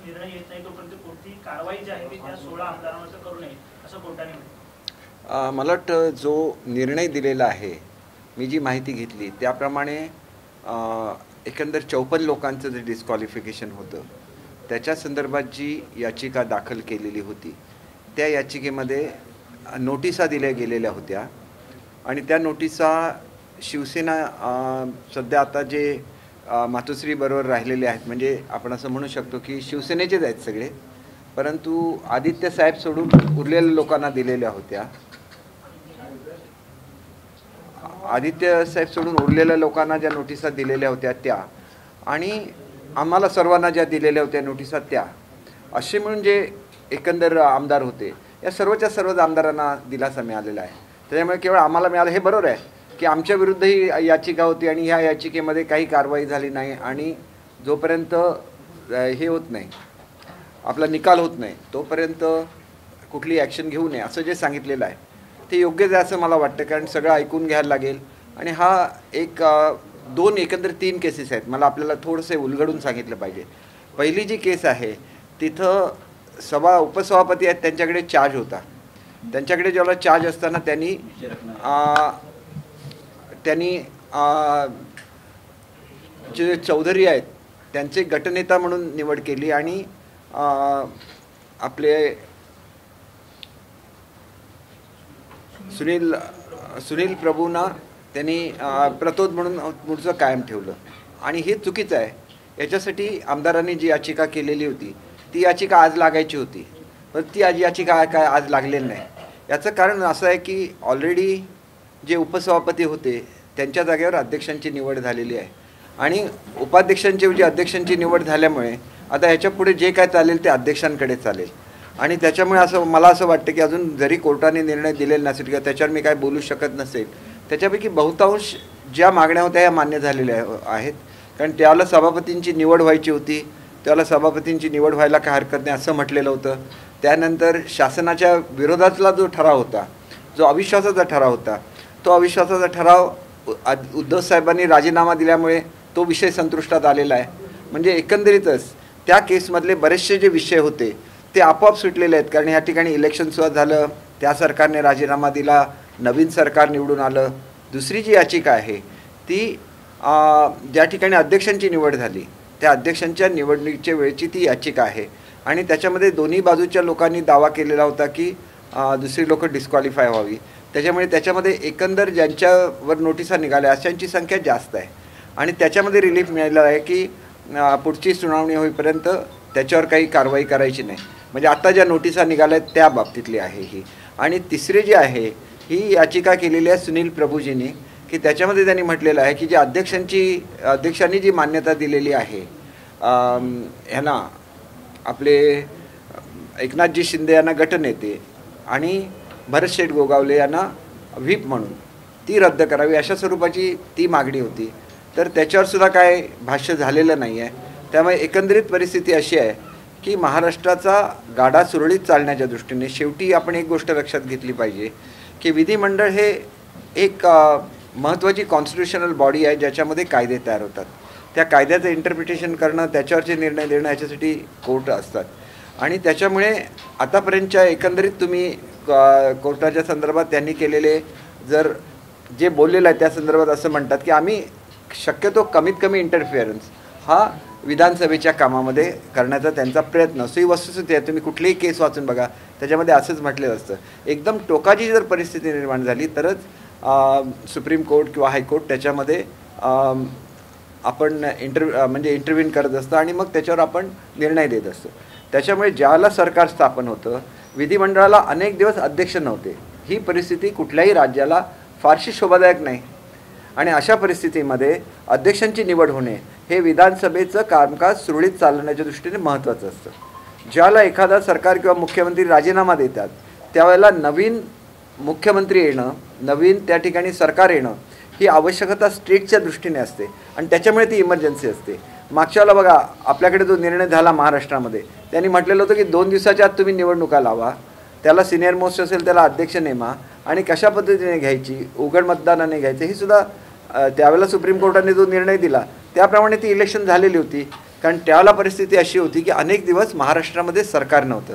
निर्णय येत नाही तोपर्यंत कोणती कारवाई जी आहे ती त्या 16 आमदारांवर करू नये असं कोर्टाने म्हटलं। मला वाटतं जो निर्णय दिलेला आहे, मी जी माहिती घेतली त्याप्रमाणे एकंदर 54 लोकांचं जे डिस्क्वालिफिकेशन होतं त्याच्या संदर्भात जी याचिका दाखल केलेली होती त्या याचिकेमध्ये नोटिसा दिल्या गेलेल्या होत्या आणि त्या नोटिसा शिवसेना सध्या आता जे मातोश्री बरोबर राहिलेले आहेत, म्हणजे आपण असं म्हणू शकतो की शिवसेनेचेच आहेत सगळे, परंतु आदित्य साहेब सोडून उरलेल्या लोकांना दिलेल्या होत्या। आदित्य साहेब सोडून उरलेल्या लोकांना ज्या नोटिसा दिलेल्या होत्या त्या आणि आम्हाला सर्वांना ज्या दिलेल्या होत्या नोटिसा त्या असे म्हणून जे एकंदर आमदार होते या सर्वच्या सर्वच आमदारांना दिलासा मिळालेला आहे। त्याच्यामुळे केवळ आम्हाला मिळालं हे बरोबर आहे की आमच्या विरुद्ध ही याचिका होती आणि ह्या याचिकेमध्ये काही कारवाई झाली नाही आणि जोपर्यंत हे होत नाही, आपला निकाल होत नाही तोपर्यंत कुठली ॲक्शन घेऊ नये असं जे सांगितलेलं आहे ते योग्यच आहे असं मला वाटतं, कारण सगळं ऐकून घ्यायला लागेल आणि हा एक दोन एकंदर 3 केसेस आहेत। मला आपल्याला थोडंसं उलगडून सांगितलं पाहिजे। पहिली जी केस आहे तिथं उपसभापती आहेत त्यांच्याकडे चार्ज होता, त्यांच्याकडे जेव्हा चार्ज असताना त्यांनी जे चौधरी आहेत त्यांचे गटनेता म्हणून निवड केली आणि आपले सुनील प्रभूंना त्यांनी प्रतोद म्हणून पुढचं कायम ठेवलं आणि हे चुकीचं आहे। याच्यासाठी आमदारांनी जी याचिका केलेली होती ती याचिका आज लागायची होती, पण ती याचिका काय आज लागलेली नाही। याचं कारण असं आहे की ऑलरेडी जे उपसभापती होते त्यांच्या जागेवर अध्यक्षांची निवड झालेली आहे आणि उपाध्यक्षांची अध्यक्षांची निवड झाल्यामुळे आता ह्याच्या पुढे जे काय चालेल ते अध्यक्षांकडे चालेल आणि त्याच्यामुळे मला असं वाटतं की अजून जरी कोर्टाने निर्णय दिलेला नसेल किंवा त्याच्यावर मी काय बोलू शकत नसेल, त्याच्यापैकी बहुतांश ज्या मागण्या होत्या या मान्य झालेल्या आहेत, कारण त्याला सभापतींची निवड व्हायची होती, त्याला सभापतींची निवड व्हायला काय हरकत नाही असं म्हटलेलं होतं। त्यानंतर शासनाच्या विरोधातला जो ठराव होता, जो अविश्वासाचा ठराव होता, तो अविश्वासाचा ठराव उद्धव साहेबांनी राजीनामा दिल्यामुळे तो विषय संतुष्टात आलेला आहे। म्हणजे एकंदरीतच त्या केसमधले बरेचसे जे विषय होते ते आपोआप सुटलेले आहेत, कारण ह्या ठिकाणी इलेक्शन सुद्धा झालं, त्या सरकारने राजीनामा दिला, नवीन सरकार निवडून आलं। दुसरी जी याचिका आहे ती ज्या ठिकाणी अध्यक्षांची निवड झाली त्या अध्यक्षांच्या निवडणुकीच्या वेळची ती याचिका आहे आणि त्याच्यामध्ये दोन्ही बाजूच्या लोकांनी दावा केलेला होता की दुसरी लोक डिस्क्वालिफाय व्हावी। त्याच्यामुळे त्याच्यामध्ये एकंदर ज्यांच्यावर नोटिसा निघाल्या अशांची संख्या जास्त आहे आणि त्याच्यामध्ये रिलीफ मिळालेला आहे की पुढची सुनावणी होईपर्यंत त्याच्यावर काही कारवाई करायची नाही। म्हणजे आता ज्या नोटिसा निघाल्या आहेत त्या बाबतीतली आहे ही। आणि तिसरी जी आहे ही याचिका केलेली आहे सुनील प्रभूजींनी, की त्याच्यामध्ये त्यांनी म्हटलेलं आहे की जे अध्यक्षांनी जी मान्यता दिलेली आहे ह्यांना आपले एकनाथजी शिंदे यांना गटनेते आणि भरत शेठ गोगावले यांना व्हीप म्हणून ती रद्द करावी अशा स्वरूपाची ती मागणी होती। तर त्याच्यावर सुद्धा काय भाष्य झालेलं नाही आहे। त्यामुळे एकंदरीत परिस्थिती अशी आहे की महाराष्ट्राचा गाडा सुरळीत चालण्याच्या दृष्टीने शेवटी आपण एक गोष्ट लक्षात घेतली पाहिजे की विधिमंडळ हे एक महत्त्वाची कॉन्स्टिट्युशनल बॉडी आहे ज्याच्यामध्ये कायदे तयार होतात। त्या कायद्याचं इंटरप्रिटेशन करणं, त्याच्यावरचे निर्णय देणं याच्यासाठी कोर्ट असतात आणि त्याच्यामुळे आतापर्यंतच्या एकंदरीत तुम्ही कोर्टाच्या संदर्भात त्यांनी केलेले जर जे बोललेलं आहे त्या संदर्भात असं म्हणतात की आम्ही शक्यतो कमीत कमी इंटरफिअरन्स हा विधानसभेच्या कामामध्ये करण्याचा त्यांचा प्रयत्न असतो। ही वस्तुस्थिती आहे, तुम्ही कुठलीही केस वाचून बघा त्याच्यामध्ये असंच म्हटलेलं असतं। एकदम टोकाची जर परिस्थिती निर्माण झाली तरच सुप्रीम कोर्ट किंवा हायकोर्ट त्याच्यामध्ये आपण इंटरव्हीन करत असतं आणि मग त्याच्यावर आपण निर्णय देत असतो। त्याच्यामुळे ज्याला सरकार स्थापन होतं विधिमंडळाला अनेक दिवस अध्यक्ष नव्हते, ही परिस्थिती कुठल्याही राज्याला फारशी शोभादायक नाही आणि अशा परिस्थितीमध्ये अध्यक्षांची निवड होणे हे विधानसभेचं कामकाज सुरळीत चालवण्याच्या दृष्टीने महत्त्वाचं असतं। ज्याला एखादा सरकार किंवा मुख्यमंत्री राजीनामा देतात त्यावेळेला नवीन मुख्यमंत्री येणं, नवीन त्या ठिकाणी सरकार येणं ही आवश्यकता स्टेटच्या दृष्टीने असते आणि त्याच्यामुळे ती इमर्जन्सी असते। मागच्या वेळेला बघा आपल्याकडे जो निर्णय झाला महाराष्ट्रामध्ये त्यांनी म्हटलेलं होतं की 2 दिवसाच्या आत तुम्ही निवडणुका लावा, त्याला सिनियर मोस्ट असेल त्याला अध्यक्ष नेमा आणि कशा पद्धतीने घ्यायची, उघड मतदानाने घ्यायचं, ही सुद्धा त्यावेळेला सुप्रीम कोर्टाने जो निर्णय दिला त्याप्रमाणे ती इलेक्शन झालेली होती। कारण त्यावेळेला परिस्थिती अशी होती की अनेक दिवस महाराष्ट्रामध्ये सरकार नव्हतं.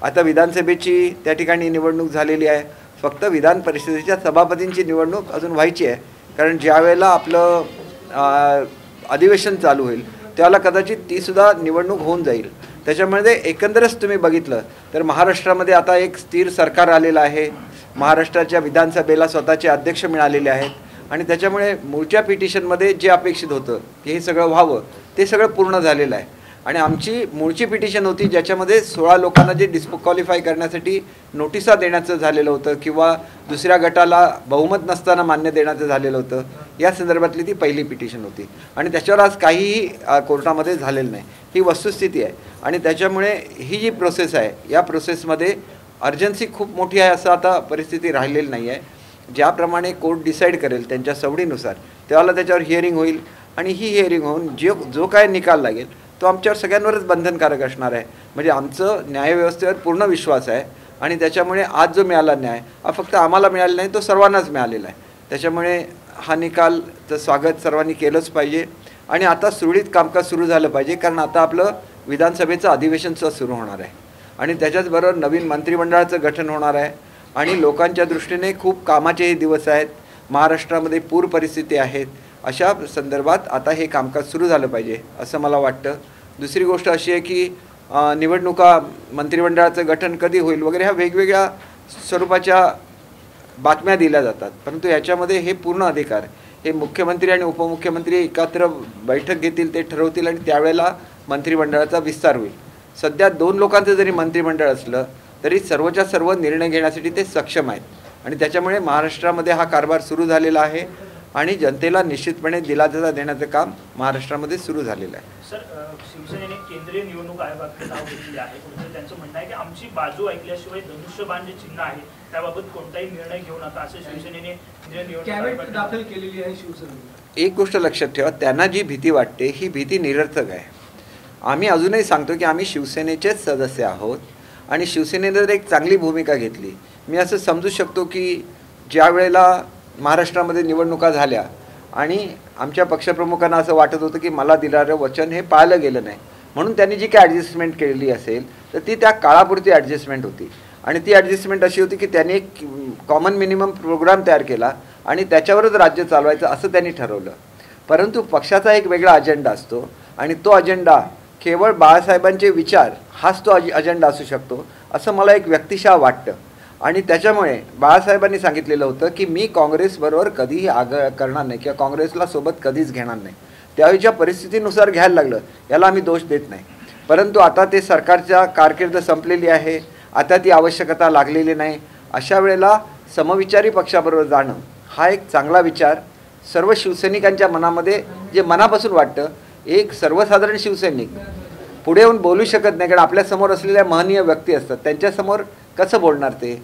आता विधानसभेची त्या ठिकाणी निवडणूक झालेली आहे, फक्त विधान परिषदेच्या सभापतींची निवडणूक अजून व्हायची आहे. कारण ज्या वेळेला आपलं अधिवेशन चालू होईल त्यावेळेला कदाचित तीसुद्धा निवडणूक होऊन जाईल. त्याच्यामध्ये एकंदरच तुम्ही बघितलं तर महाराष्ट्रामध्ये आता एक स्थिर सरकार आलेलं आहे. महाराष्ट्राच्या विधानसभेला स्वतःचे अध्यक्ष मिळालेले आहेत आणि त्याच्यामुळे मूळच्या पिटिशनमध्ये जे अपेक्षित होतं की हे सगळं व्हावं ते सगळं पूर्ण झालेलं आहे. आणि आमची मूळची पिटिशन होती ज्याच्यामध्ये 16 लोकांना जे डिस्क्वालिफाय करण्यासाठी नोटिसा देण्याचं झालेलं होतं किंवा दुसऱ्या गटाला बहुमत नसताना मान्य देण्याचं झालेलं होतं, या संदर्भातली ती पहिली पिटिशन होती आणि त्याच्यावर आज काहीही कोर्टामध्ये झालेलं नाही. ही वस्तुस्थिती आहे आणि त्याच्यामुळे ही जी प्रोसेस आहे या प्रोसेसमध्ये अर्जन्सी खूप मोठी आहे असं आता परिस्थिती राहिलेली नाही आहे. ज्याप्रमाणे कोर्ट डिसाईड करेल त्यांच्या सवडीनुसार त्यावेळेला त्याच्यावर हिअरिंग होईल आणि ही हिअरिंग होऊन जो काय निकाल लागेल तो आमच्यावर सगळ्यांवरच बंधनकारक असणार आहे. म्हणजे आमचं न्यायव्यवस्थेवर पूर्ण विश्वास आहे आणि त्याच्यामुळे आज जो मिळाला न्याय हा फक्त आम्हाला मिळाला नाही, तो सर्वांनाच मिळालेला आहे. त्याच्यामुळे हा निकालचं स्वागत सर्वांनी केलंच पाहिजे आणि आता सुरळीत कामकाज सुरू झालं पाहिजे. कारण आता आपलं विधानसभेचं अधिवेशनचं सुरू होणार आहे आणि त्याच्याचबरोबर नवीन मंत्रिमंडळाचं गठन होणार आहे आणि लोकांच्या दृष्टीने खूप कामाचेही दिवस आहेत. महाराष्ट्रामध्ये पूर परिस्थिती आहेत. अशा संदर्भात आता हे कामकाज सुरू झालं पाहिजे असं मला वाटतं. दुसरी गोष्ट अशी आहे की निवडणुका, मंत्रिमंडळाचं गठन कधी होईल वगैरे ह्या वेगवेगळ्या स्वरूपाच्या बातम्या दिल्या जातात, परंतु याच्यामध्ये हे पूर्ण अधिकार हे मुख्यमंत्री आणि उपमुख्यमंत्री एकत्र बैठक घेतील, ते ठरवतील आणि त्यावेळेला मंत्रिमंडळाचा विस्तार होईल. सध्या 2 लोकांचं जरी मंत्रिमंडळ असलं तरी सर्वच्या सर्व निर्णय घेण्यासाठी ते सक्षम आहेत आणि त्याच्यामुळे महाराष्ट्रामध्ये हा कारभार सुरू झालेला आहे आणि जनतेला निश्चितपणे दिलासा देण्याचं काम महाराष्ट्रामध्ये सुरू झालेलं आहे. सर, शिवसेनेने केंद्रीय निवडणूक आयोगाकडे धाव घेतली आहे. त्यांचं म्हणणं आहे की आमची बाजू ऐकल्याशिवाय धनुष्यबाण जे चिन्ह आहे त्याबाबत कोणताही निर्णय घेऊ नका असं शिवसेनेने निवडणूक दाखल केलेली आहे. शिवसेनेने एक गोष्ट लक्षात ठेवा, त्यांना जी भीती वाटते ही भीती निरर्थक आहे. आम्ही अजूनही सांगतो की आम्ही शिवसेनेचेच सदस्य आहोत आणि शिवसेनेने जर एक चांगली भूमिका घेतली, मी असं समजू शकतो की ज्या वेळेला महाराष्ट्रामध्ये निवडणुका झाल्या आणि आमच्या पक्षप्रमुखांना असं वाटत होतं की मला दिलेलं वचन हे पाळलं गेलं नाही, म्हणून त्यांनी जी काय ॲडजस्टमेंट केलेली असेल तर ती त्या काळापुरती ॲडजस्टमेंट होती आणि ती ॲडजस्टमेंट अशी होती की त्यांनी एक कॉमन मिनिमम प्रोग्राम तयार केला आणि त्याच्यावरच राज्य चालवायचं असं त्यांनी ठरवलं. परंतु पक्षाचा एक वेगळा अजेंडा असतो आणि तो अजेंडा केवळ बाळासाहेबांचे विचार हाच तो अजेंडा असू शकतो असं मला एक व्यक्तिशः वाटतं. आणि त्याच्यामुळे बाळासाहेबांनी सांगितलेलं होतं की मी काँग्रेसबरोबर कधीही करणार नाही किंवा काँग्रेसला सोबत कधीच घेणार नाही. त्यावेळीच्या परिस्थितीनुसार घ्यायला लागलं, याला आम्ही दोष देत नाही. परंतु आता ते सरकारच्या कारकीर्द संपलेली आहे, आता ती आवश्यकता लागलेली नाही. अशा वेळेला समविचारी पक्षाबरोबर जाणं हा एक चांगला विचार सर्व शिवसैनिकांच्या मनामध्ये जे मनापासून वाटतं. एक सर्वसाधारण शिवसैनिक पुढे येऊन बोलू शकत नाही कारण आपल्यासमोर असलेल्या महनीय व्यक्ती असतात, त्यांच्यासमोर कसं बोलणार ते.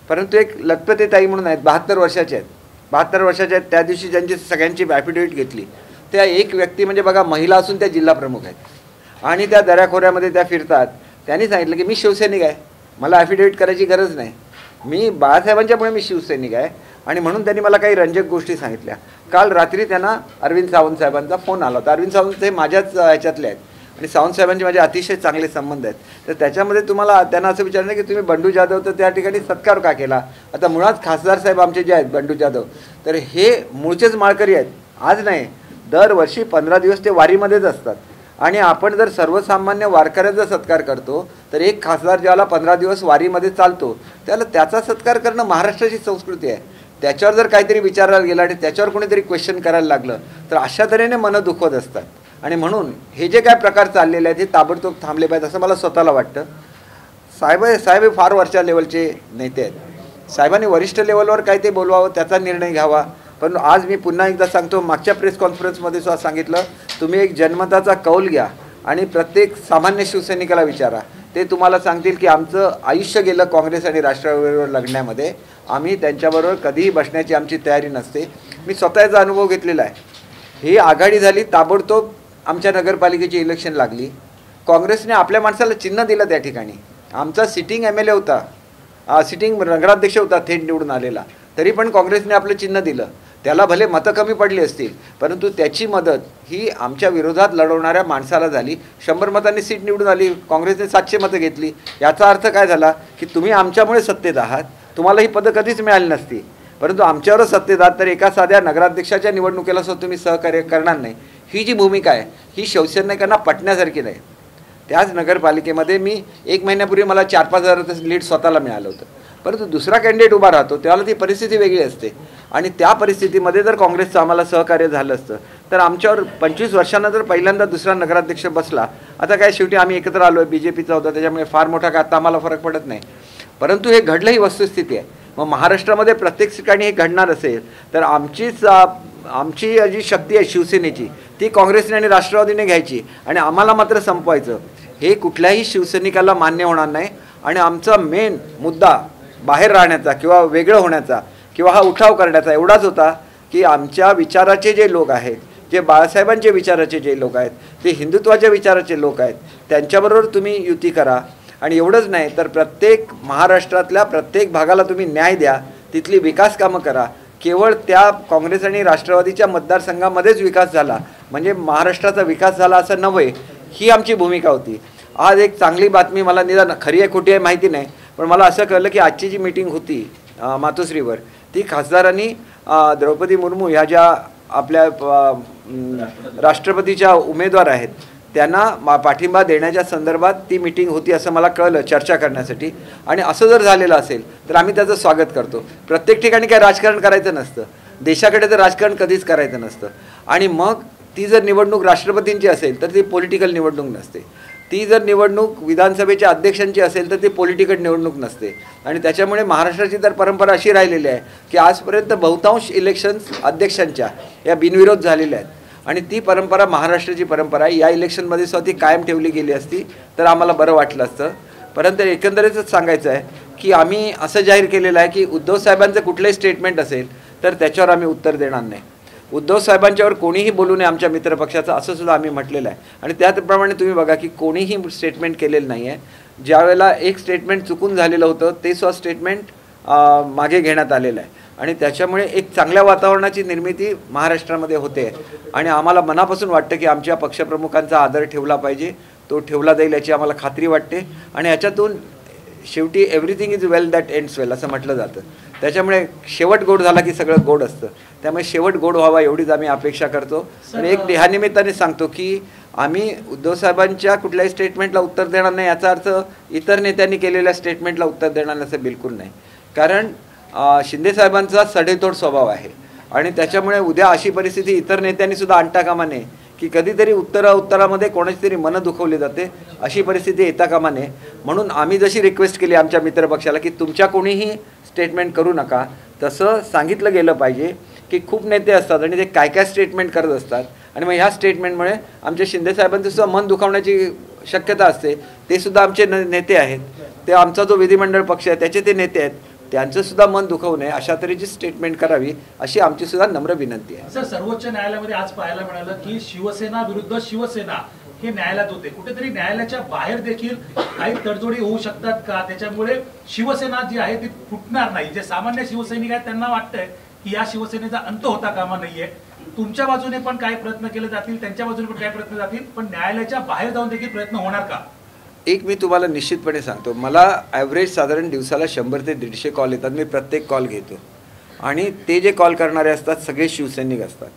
परंतु एक लखपते ताई म्हणून आहेत, 72 वर्षाचे आहेत. 72 वर्षाच्या आहेत. त्या दिवशी ज्यांची सगळ्यांची ॲफिडेविट घेतली त्या एक व्यक्ती म्हणजे बघा, महिला असून त्या जिल्हा प्रमुख आहेत आणि त्या दऱ्याखोऱ्यामध्ये त्या फिरतात. त्यांनी सांगितलं की मी शिवसैनिक आहे, मला ॲफिडेविट करायची गरज नाही, मी बाळासाहेबांच्यामुळे मी शिवसैनिक आहे. आणि म्हणून त्यांनी मला काही रंजक गोष्टी सांगितल्या. काल रात्री त्यांना अरविंद सावंत साहेबांचा फोन आला होता. अरविंद सावंत हे माझ्याच ह्याच्यातले आहेत आणि सावंत साहेबांचे माझे अतिशय चांगले संबंध आहेत. तर त्याच्यामध्ये तुम्हाला त्यांना असं विचारलं की तुम्ही बंडू जाधव तर त्या ठिकाणी सत्कार का केला. आता मुळात खासदार साहेब आमचे जे आहेत बंडू जाधव, तर हे मूळचेच माळकरी आहेत. आज नाही, दरवर्षी 15 दिवस ते वारीमध्येच असतात आणि आपण जर सर्वसामान्य वारकऱ्याचा सत्कार करतो तर एक खासदार ज्याला 15 दिवस वारीमध्ये चालतो त्याला त्याचा सत्कार करणं महाराष्ट्राची संस्कृती आहे. त्याच्यावर जर काहीतरी विचारायला गेलं आणि त्याच्यावर कोणीतरी क्वेश्चन करायला लागलं तर अशा तऱ्हेने मनं दुखवत असतात. आणि म्हणून हे जे काय प्रकार चाललेले आहेत हे ताबडतोब थांबले पाहिजेत असं मला स्वतःला वाटतं. साहेब फार वरच्या लेवलचे नेते आहेत. साहेबांनी वरिष्ठ लेवलवर काय ते बोलवावं, त्याचा निर्णय घ्यावा. पण आज मी पुन्हा एकदा सांगतो, मागच्या प्रेस कॉन्फरन्समध्ये सुद्धा सांगितलं, तुम्ही एक जनमताचा कौल घ्या आणि प्रत्येक सामान्य शिवसैनिकाला विचारा, ते तुम्हाला सांगतील की आमचं आयुष्य गेलं काँग्रेस आणि राष्ट्रवादीबरोबर लढण्यामध्ये, आम्ही त्यांच्याबरोबर कधीही बसण्याची आमची तयारी नसते. मी स्वतःचा अनुभव घेतलेला आहे. ही आघाडी झाली, ताबडतोब आमच्या नगरपालिकेची इलेक्शन लागली, काँग्रेसने आपल्या माणसाला चिन्ह दिलं. त्या ठिकाणी आमचा सिटिंग MLA होता, सिटिंग नगराध्यक्ष होता थेट निवडून आलेला, तरी पण काँग्रेसने आपलं चिन्ह दिलं. त्याला भले मतं कमी पडली असतील, परंतु त्याची मदत ही आमच्या विरोधात लढवणाऱ्या माणसाला झाली. 100 मतांनी सीट निवडून आली, काँग्रेसने 700 मतं घेतली. याचा अर्थ काय झाला की तुम्ही आमच्यामुळे सत्तेत आहात, तुम्हाला ही पदं कधीच मिळाली नसती, परंतु आमच्यावरच सत्तेत आहात, तर एका साध्या नगराध्यक्षाच्या निवडणुकीला सुद्धा तुम्ही सहकार्य करणार नाही. ही जी भूमिका आहे ही शिवसैनिकांना पटण्यासारखी नाही. त्याच नगरपालिकेमध्ये मी 1 महिन्यापूर्वी मला 4-5 हजाराचं लीड स्वतःला मिळालं होतं, परंतु दुसरा कॅन्डिडेट उभा राहतो त्यावेळेला ती परिस्थिती वेगळी असते. आणि त्या परिस्थितीमध्ये जर काँग्रेसचं आम्हाला सहकार्य झालं असतं तर आमच्यावर 25 वर्षांनंतर पहिल्यांदा दुसरा नगराध्यक्ष बसला. आता काय शेवटी आम्ही एकत्र आलो आहे, BJPचा होता, त्याच्यामुळे फार मोठा काय आता आम्हाला फरक पडत नाही, परंतु हे घडलं ही वस्तुस्थिती आहे. मग महाराष्ट्रामध्ये प्रत्येक ठिकाणी हे घडणार असेल तर आमची जी शक्ती आहे शिवसेनेची ती काँग्रेसने आणि राष्ट्रवादीने घ्यायची आणि आम्हाला मात्र संपवायचं, हे कुठल्याही शिवसैनिकाला मान्य होणार नाही. आणि आमचा मेन मुद्दा बाहेर राहण्याचा किंवा वेगळं होण्याचा किंवा हा उठाव करण्याचा एवढाच होता की आमच्या विचाराचे जे लोक आहेत, जे बाळासाहेबांचे विचाराचे जे लोक आहेत, ते हिंदुत्वाच्या विचाराचे लोक आहेत, त्यांच्याबरोबर तुम्ही युती करा. आणि एवढंच नाही तर प्रत्येक महाराष्ट्रातल्या प्रत्येक भागाला तुम्ही न्याय द्या, तिथली विकास कामं करा. केवळ त्या काँग्रेस आणि राष्ट्रवादीच्या मतदारसंघामध्येच विकास झाला म्हणजे महाराष्ट्राचा विकास झाला असं नव्हे, ही आमची भूमिका होती. आज एक चांगली बातमी, मला निदान खरी आहे खोटी आहे माहिती नाही, पण मला असं कळलं की आजची जी मीटिंग होती मातोश्रीवर, ती खासदारांनी द्रौपदी मुर्मू ह्या ज्या आपल्या राष्ट्रपतीच्या उमेदवार आहेत त्यांना पाठिंबा देण्याच्या संदर्भात ती मीटिंग होती असं मला कळलं, चर्चा करण्यासाठी. आणि असं जर झालेलं असेल तर आम्ही त्याचं स्वागत करतो. प्रत्येक ठिकाणी काय राजकारण करायचं नसतं, देशाकडे तर राजकारण कधीच करायचं नसतं. आणि मग ती जर निवडणूक राष्ट्रपतींची असेल तर ती पॉलिटिकल निवडणूक नसते, ती जर निवडणूक विधानसभेच्या अध्यक्षांची असेल तर ती पॉलिटिकल निवडणूक नसते. आणि त्याच्यामुळे महाराष्ट्राची तर परंपरा अशी राहिलेली आहे की आजपर्यंत बहुतांश इलेक्शन्स अध्यक्षांच्या या बिनविरोध झालेल्या आहेत आणि ती परंपरा महाराष्ट्राची परंपरा आहे. या इलेक्शनमध्ये सुद्धा ती कायम ठेवली गेली असती तर आम्हाला बरं वाटलं असतं. परंतु एकंदरीतच सांगायचं आहे की आम्ही असं जाहीर केलेलं आहे की उद्धव साहेबांचं कुठलंही स्टेटमेंट असेल तर त्याच्यावर आम्ही उत्तर देणार नाही. उद्धव साहेबांच्यावर कोणीही बोलू नये आमच्या मित्रपक्षाचं, असं सुद्धा आम्ही म्हटलेलं आहे. आणि त्याप्रमाणे तुम्ही बघा की कोणीही स्टेटमेंट केलेलं नाही आहे. ज्यावेळेला एक स्टेटमेंट चुकून झालेलं होतं ते सुद्धा स्टेटमेंट मागे घेण्यात आलेलं आहे. आणि त्याच्यामुळे एक चांगल्या वातावरणाची निर्मिती महाराष्ट्रामध्ये होते आणि आम्हाला मनापासून वाटतं की आमच्या पक्षप्रमुखांचा आदर ठेवला पाहिजे, तो ठेवला जाईल याची आम्हाला खात्री वाटते. आणि याच्यातून शेवटी everything is well that ends well असं म्हटलं जातं. त्याच्यामुळे शेवट गोड झाला की सगळं गोड असतं, त्यामुळे शेवट गोड व्हावा एवढीच आम्ही अपेक्षा करतो. आणि एक ह्या निमित्ताने सांगतो की आम्ही उद्धव साहेबांच्या कुठल्याही स्टेटमेंटला उत्तर देणार नाही, याचा अर्थ इतर नेत्यांनी केलेल्या स्टेटमेंटला उत्तर देणार नाही असं बिलकुल नाही. कारण शिंदेसाहेबांचा सडेतोड स्वभाव आहे आणि त्याच्यामुळे उद्या अशी परिस्थिती इतर नेत्यांनी सुद्धा आणता कामा नये की कधीतरी उत्तरामध्ये कोणाची तरी मनं दुखवली जाते, अशी परिस्थिती येता कामा नये. म्हणून आम्ही जशी रिक्वेस्ट केली आमच्या मित्रपक्षाला की तुमच्या कोणीही स्टेटमेंट करू नका, तसं सांगितलं गेलं पाहिजे की खूप नेते असतात आणि ते काय काय स्टेटमेंट करत असतात आणि मग ह्या स्टेटमेंटमुळे आमच्या शिंदेसाहेबांचं सुद्धा मन दुखावण्याची शक्यता असते. ते सुद्धा आमचे नेते आहेत, ते आमचा जो विधिमंडळ पक्ष आहे त्याचे ते नेते आहेत, त्यांचं सुद्धा मन दुखवू नये अशा तऱ्हेची स्टेटमेंट करावी अशी आमची सुद्धा नम्र विनंती आहे. सर, सर्वोच्च न्यायालयामध्ये आज पाहायला मिळालं की शिवसेना विरुद्ध शिवसेना हे न्यायालयात होते. कुठेतरी न्यायालयाच्या बाहेर देखील काही तडजोडी होऊ शकतात का? त्याच्यामुळे शिवसेना जी आहे ती फुटणार नाही. जे सामान्य शिवसैनिक आहेत त्यांना वाटतंय की या शिवसेनेचा अंत होता कामा नाहीये. तुमच्या बाजूने पण काही प्रयत्न केले जातील, त्यांच्या बाजूने पण काही प्रयत्न जातील, पण न्यायालयाच्या बाहेर जाऊन देखील प्रयत्न होणार का? एक मी तुम्हाला निश्चितपणे सांगतो, मला ॲव्हरेज साधारण दिवसाला 100 ते 150 कॉल येतात. मी प्रत्येक कॉल घेतो आणि ते जे कॉल करणारे असतात सगळे शिवसैनिक असतात.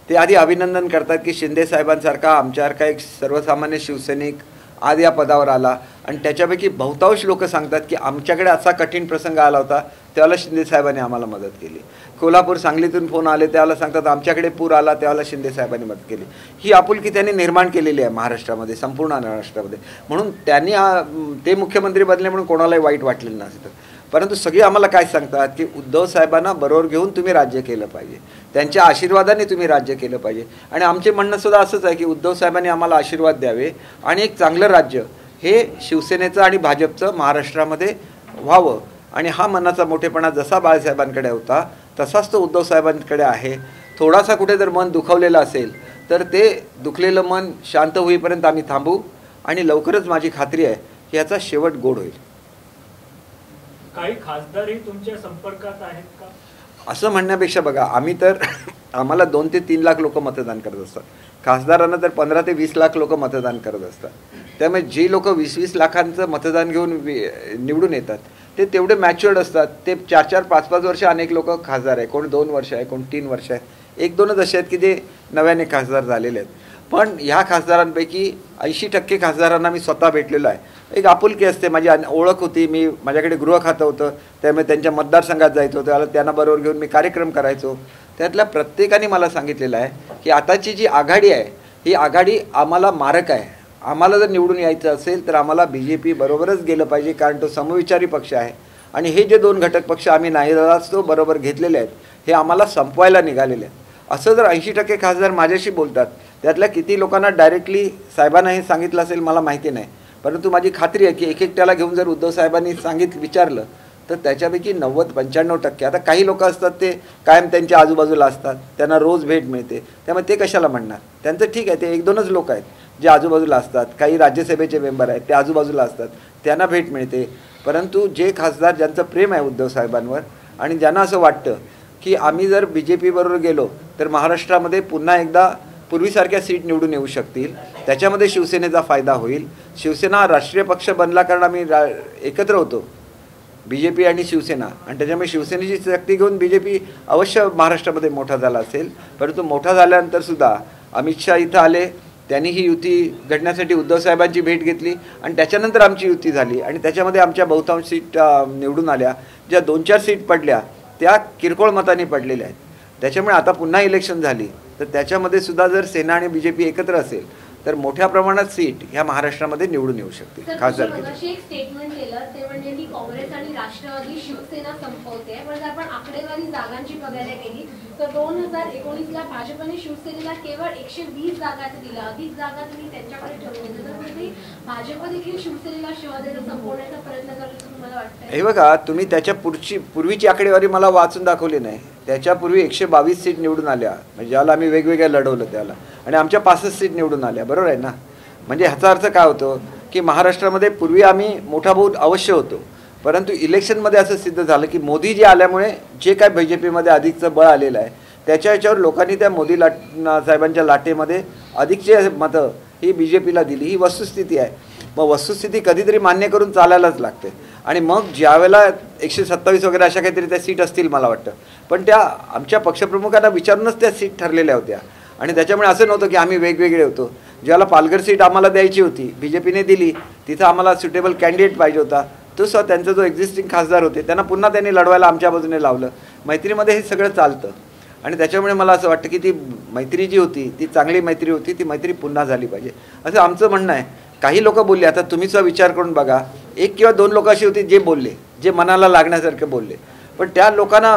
ते आधी अभिनंदन करतात की शिंदे साहेबांसारखा आमच्यासारखा एक सर्वसामान्य शिवसैनिक आज या पदावर आला. आणि त्याच्यापैकी बहुतांश लोक सांगतात की आमच्याकडे असा कठीण प्रसंग आला होता त्यावेळेला शिंदे साहेबांनी आम्हाला मदत केली. कोल्हापूर सांगलीतून फोन आले त्यावेळेला सांगतात आमच्याकडे पूर आला त्यावेळेला शिंदे साहेबांनी मदत केली. ही आपुलकी त्यांनी निर्माण केलेली आहे महाराष्ट्रामध्ये, संपूर्ण महाराष्ट्रामध्ये. म्हणून त्यांनी ते मुख्यमंत्री बनले म्हणून कोणालाही वाईट वाटलेलं नसतं. परंतु सगळे आम्हाला काय सांगतात की उद्धव साहेबांना बरोबर घेऊन तुम्ही राज्य केलं पाहिजे, त्यांच्या आशीर्वादाने तुम्ही राज्य केलं पाहिजे. आणि आमचे म्हणणं सुद्धा असंच आहे की उद्धव साहेबांनी आम्हाला आशीर्वाद द्यावे आणि एक चांगलं राज्य हे शिवसेनेचं आणि भाजपचं महाराष्ट्रामध्ये व्हावं. आणि हा मनाचा मोठेपणा जसा बाळासाहेबांकडे होता तसाच तो उद्धव साहेबांकडे आहे. थोडासा कुठे जर मन दुखावलेलं असेल तर ते दुखलेलं मन शांत होईपर्यंत आम्ही थांबू आणि लवकरच माझी खात्री आहे याचा शेवट गोड होईल. काही खासदारही तुमच्या संपर्कात आहेत का? असं म्हणण्यापेक्षा बघा, आम्ही तर आम्हाला 2 ते 3 लाख लोक मतदान करत असतात, खासदारांना तर 15 ते 20 लाख लोक मतदान करत असतात. त्यामुळे जी लोक 20-20 लाखांचं मतदान घेऊन निवडून येतात ते तेवढे मॅच्युअर्ड असतात. ते 4-4, 5-5 वर्ष अनेक लोक खासदार आहे, कोण 2 वर्ष आहे, कोण 3 वर्ष आहे, 1-2च असे आहेत की जे नव्याने खासदार झालेले आहेत. पण ह्या खासदारांपैकी 80% खासदारांना मी स्वतः भेटलेलो आहे. एक आपुलकी असते, माझी ओळख होती, माझ्याकडे गृह खातं होतं, त्यामुळे त्यांच्या मतदारसंघात जायचं होतं, त्यांना बरोबर घेऊन मी कार्यक्रम करायचो. त्यातल्या प्रत्येकाने मला सांगितलेलं आहे की आताची जी आघाडी आहे ही आघाडी आम्हाला मारक आहे. आम्हाला जर निवडून यायचं असेल तर आम्हाला BJP बरोबरच गेलं पाहिजे, कारण तो समविचारी पक्ष आहे. आणि हे जे 2 घटक पक्ष आम्ही नाईलाजास्तव बरोबर घेतलेले आहेत हे आम्हाला संपवायला निघालेले आहेत. असं जर 80% खासदार माझ्याशी बोलतात, त्यातल्या किती लोकांना डायरेक्टली साहेबांना हे सांगितलं असेल मला माहिती नाही, परंतु माझी खात्री आहे की एकट्याला घेऊन जर उद्धव साहेबांनी विचारलं तर त्याच्यापैकी 90-95%. आता काही लोक असतात ते कायम त्यांच्या आजूबाजूला असतात, त्यांना रोज भेट मिळते, त्यामुळे ते कशाला म्हणणार. त्यांचं ठीक आहे, ते 1-2च लोक आहेत जे आजूबाजूला असतात, काही राज्यसभेचे मेंबर आहेत ते आजूबाजूला असतात, त्यांना भेट मिळते. परंतु जे खासदार ज्यांचं प्रेम आहे उद्धव साहेबांवर आणि ज्यांना असं वाटतं की आम्ही जर BJP बरोबर गेलो तर महाराष्ट्रामध्ये पुन्हा एकदा पूर्वीसारख्या सीट निवडून येऊ शकतील, त्याच्यामध्ये शिवसेनेचा फायदा होईल. शिवसेना राष्ट्रीय पक्ष बनला कारण आम्ही एकत्र होतो BJP आणि शिवसेना, आणि त्याच्यामुळे शिवसेनेची शक्ती घेऊन BJP अवश्य महाराष्ट्रामध्ये मोठा झाला असेल. परंतु मोठा झाल्यानंतर सुद्धा अमित शहा इथं आले, त्यांनी ही युती घडण्यासाठी उद्धव साहेबांची भेट घेतली आणि त्याच्यानंतर आमची युती झाली आणि त्याच्यामध्ये आमच्या बहुतांश सीट निवडून आल्या. ज्या 2-4 सीट पडल्या त्या किरकोळ मताने पडलेल्या आहेत. त्याच्यामुळे आता पुन्हा इलेक्शन झाली तर त्याच्यामध्ये सुद्धा जर सेना आणि BJP एकत्र असेल तर मोठ्या प्रमाणात सीट ह्या महाराष्ट्रामध्ये निवडून येऊ शकते. खासदारकीची एक स्टेटमेंट केलं ते म्हणजे की काँग्रेस आणि राष्ट्रवादी शिवसेना संपवते, पण जर आपण आकडेवारी जागांची बघायला गेली तर 2019ला भाजपने शिवसेनेला केवळ 120 जागाच दिल्या, अधिक जागा तुम्ही त्यांच्याकडे ठेवून तर कुठेतरी भाजप देखील शिवसेनेला शिवसेना संपवण्याचा प्रयत्न करतो तुम्हाला वाटतं? हे बघा, तुम्ही त्याच्या पूर्वीची आकडेवारी मला वाचून दाखवली नाही. त्याच्यापूर्वी 122 सीट निवडून आल्या, म्हणजे ज्याला आम्ही वेगवेगळ्या लढवलं त्याला, आणि आमच्या 65 सीट निवडून आल्या, बरोबर आहे ना. म्हणजे ह्याचा अर्थ काय होतो की महाराष्ट्रामध्ये पूर्वी आम्ही मोठा भाऊ अवश्य होतो, परंतु इलेक्शनमध्ये असं सिद्ध झालं की मोदी जे आल्यामुळे जे काय BJPमध्ये अधिकचं बळ आलेलं आहे त्याच्या ह्याच्यावर लोकांनी त्या मोदी साहेबांच्या लाटेमध्ये अधिकचे मतं ही BJPला दिली. ही वस्तुस्थिती आहे. मग वस्तुस्थिती कधीतरी मान्य करून चालायलाच लागते. आणि मग ज्यावेळेला 127 वगैरे अशा काहीतरी त्या सीट असतील मला वाटतं, पण त्या आमच्या पक्षप्रमुखांना विचारूनच त्या सीट ठरलेल्या होत्या. आणि त्याच्यामुळे असं नव्हतं की आम्ही वेगवेगळे होतो. ज्याला पालघर सीट आम्हाला द्यायची होती BJPने दिली, तिथं आम्हाला सुटेबल कॅन्डिडेट पाहिजे होता, तो त्यांचा जो एक्झिस्टिंग खासदार होते त्यांना पुन्हा त्यांनी लढवायला आमच्या बाजूने लावलं. मैत्रीमध्ये हे सगळं चालतं आणि त्याच्यामुळे मला असं वाटतं की ती मैत्री जी होती ती चांगली मैत्री होती, ती मैत्री पुन्हा झाली पाहिजे असं आमचं म्हणणं आहे. काही लोक बोलले, आता तुम्हीच विचार करून बघा, 1 किंवा 2 लोक अशी होती जे बोलले, जे मनाला लागण्यासारखे बोलले, पण त्या लोकांना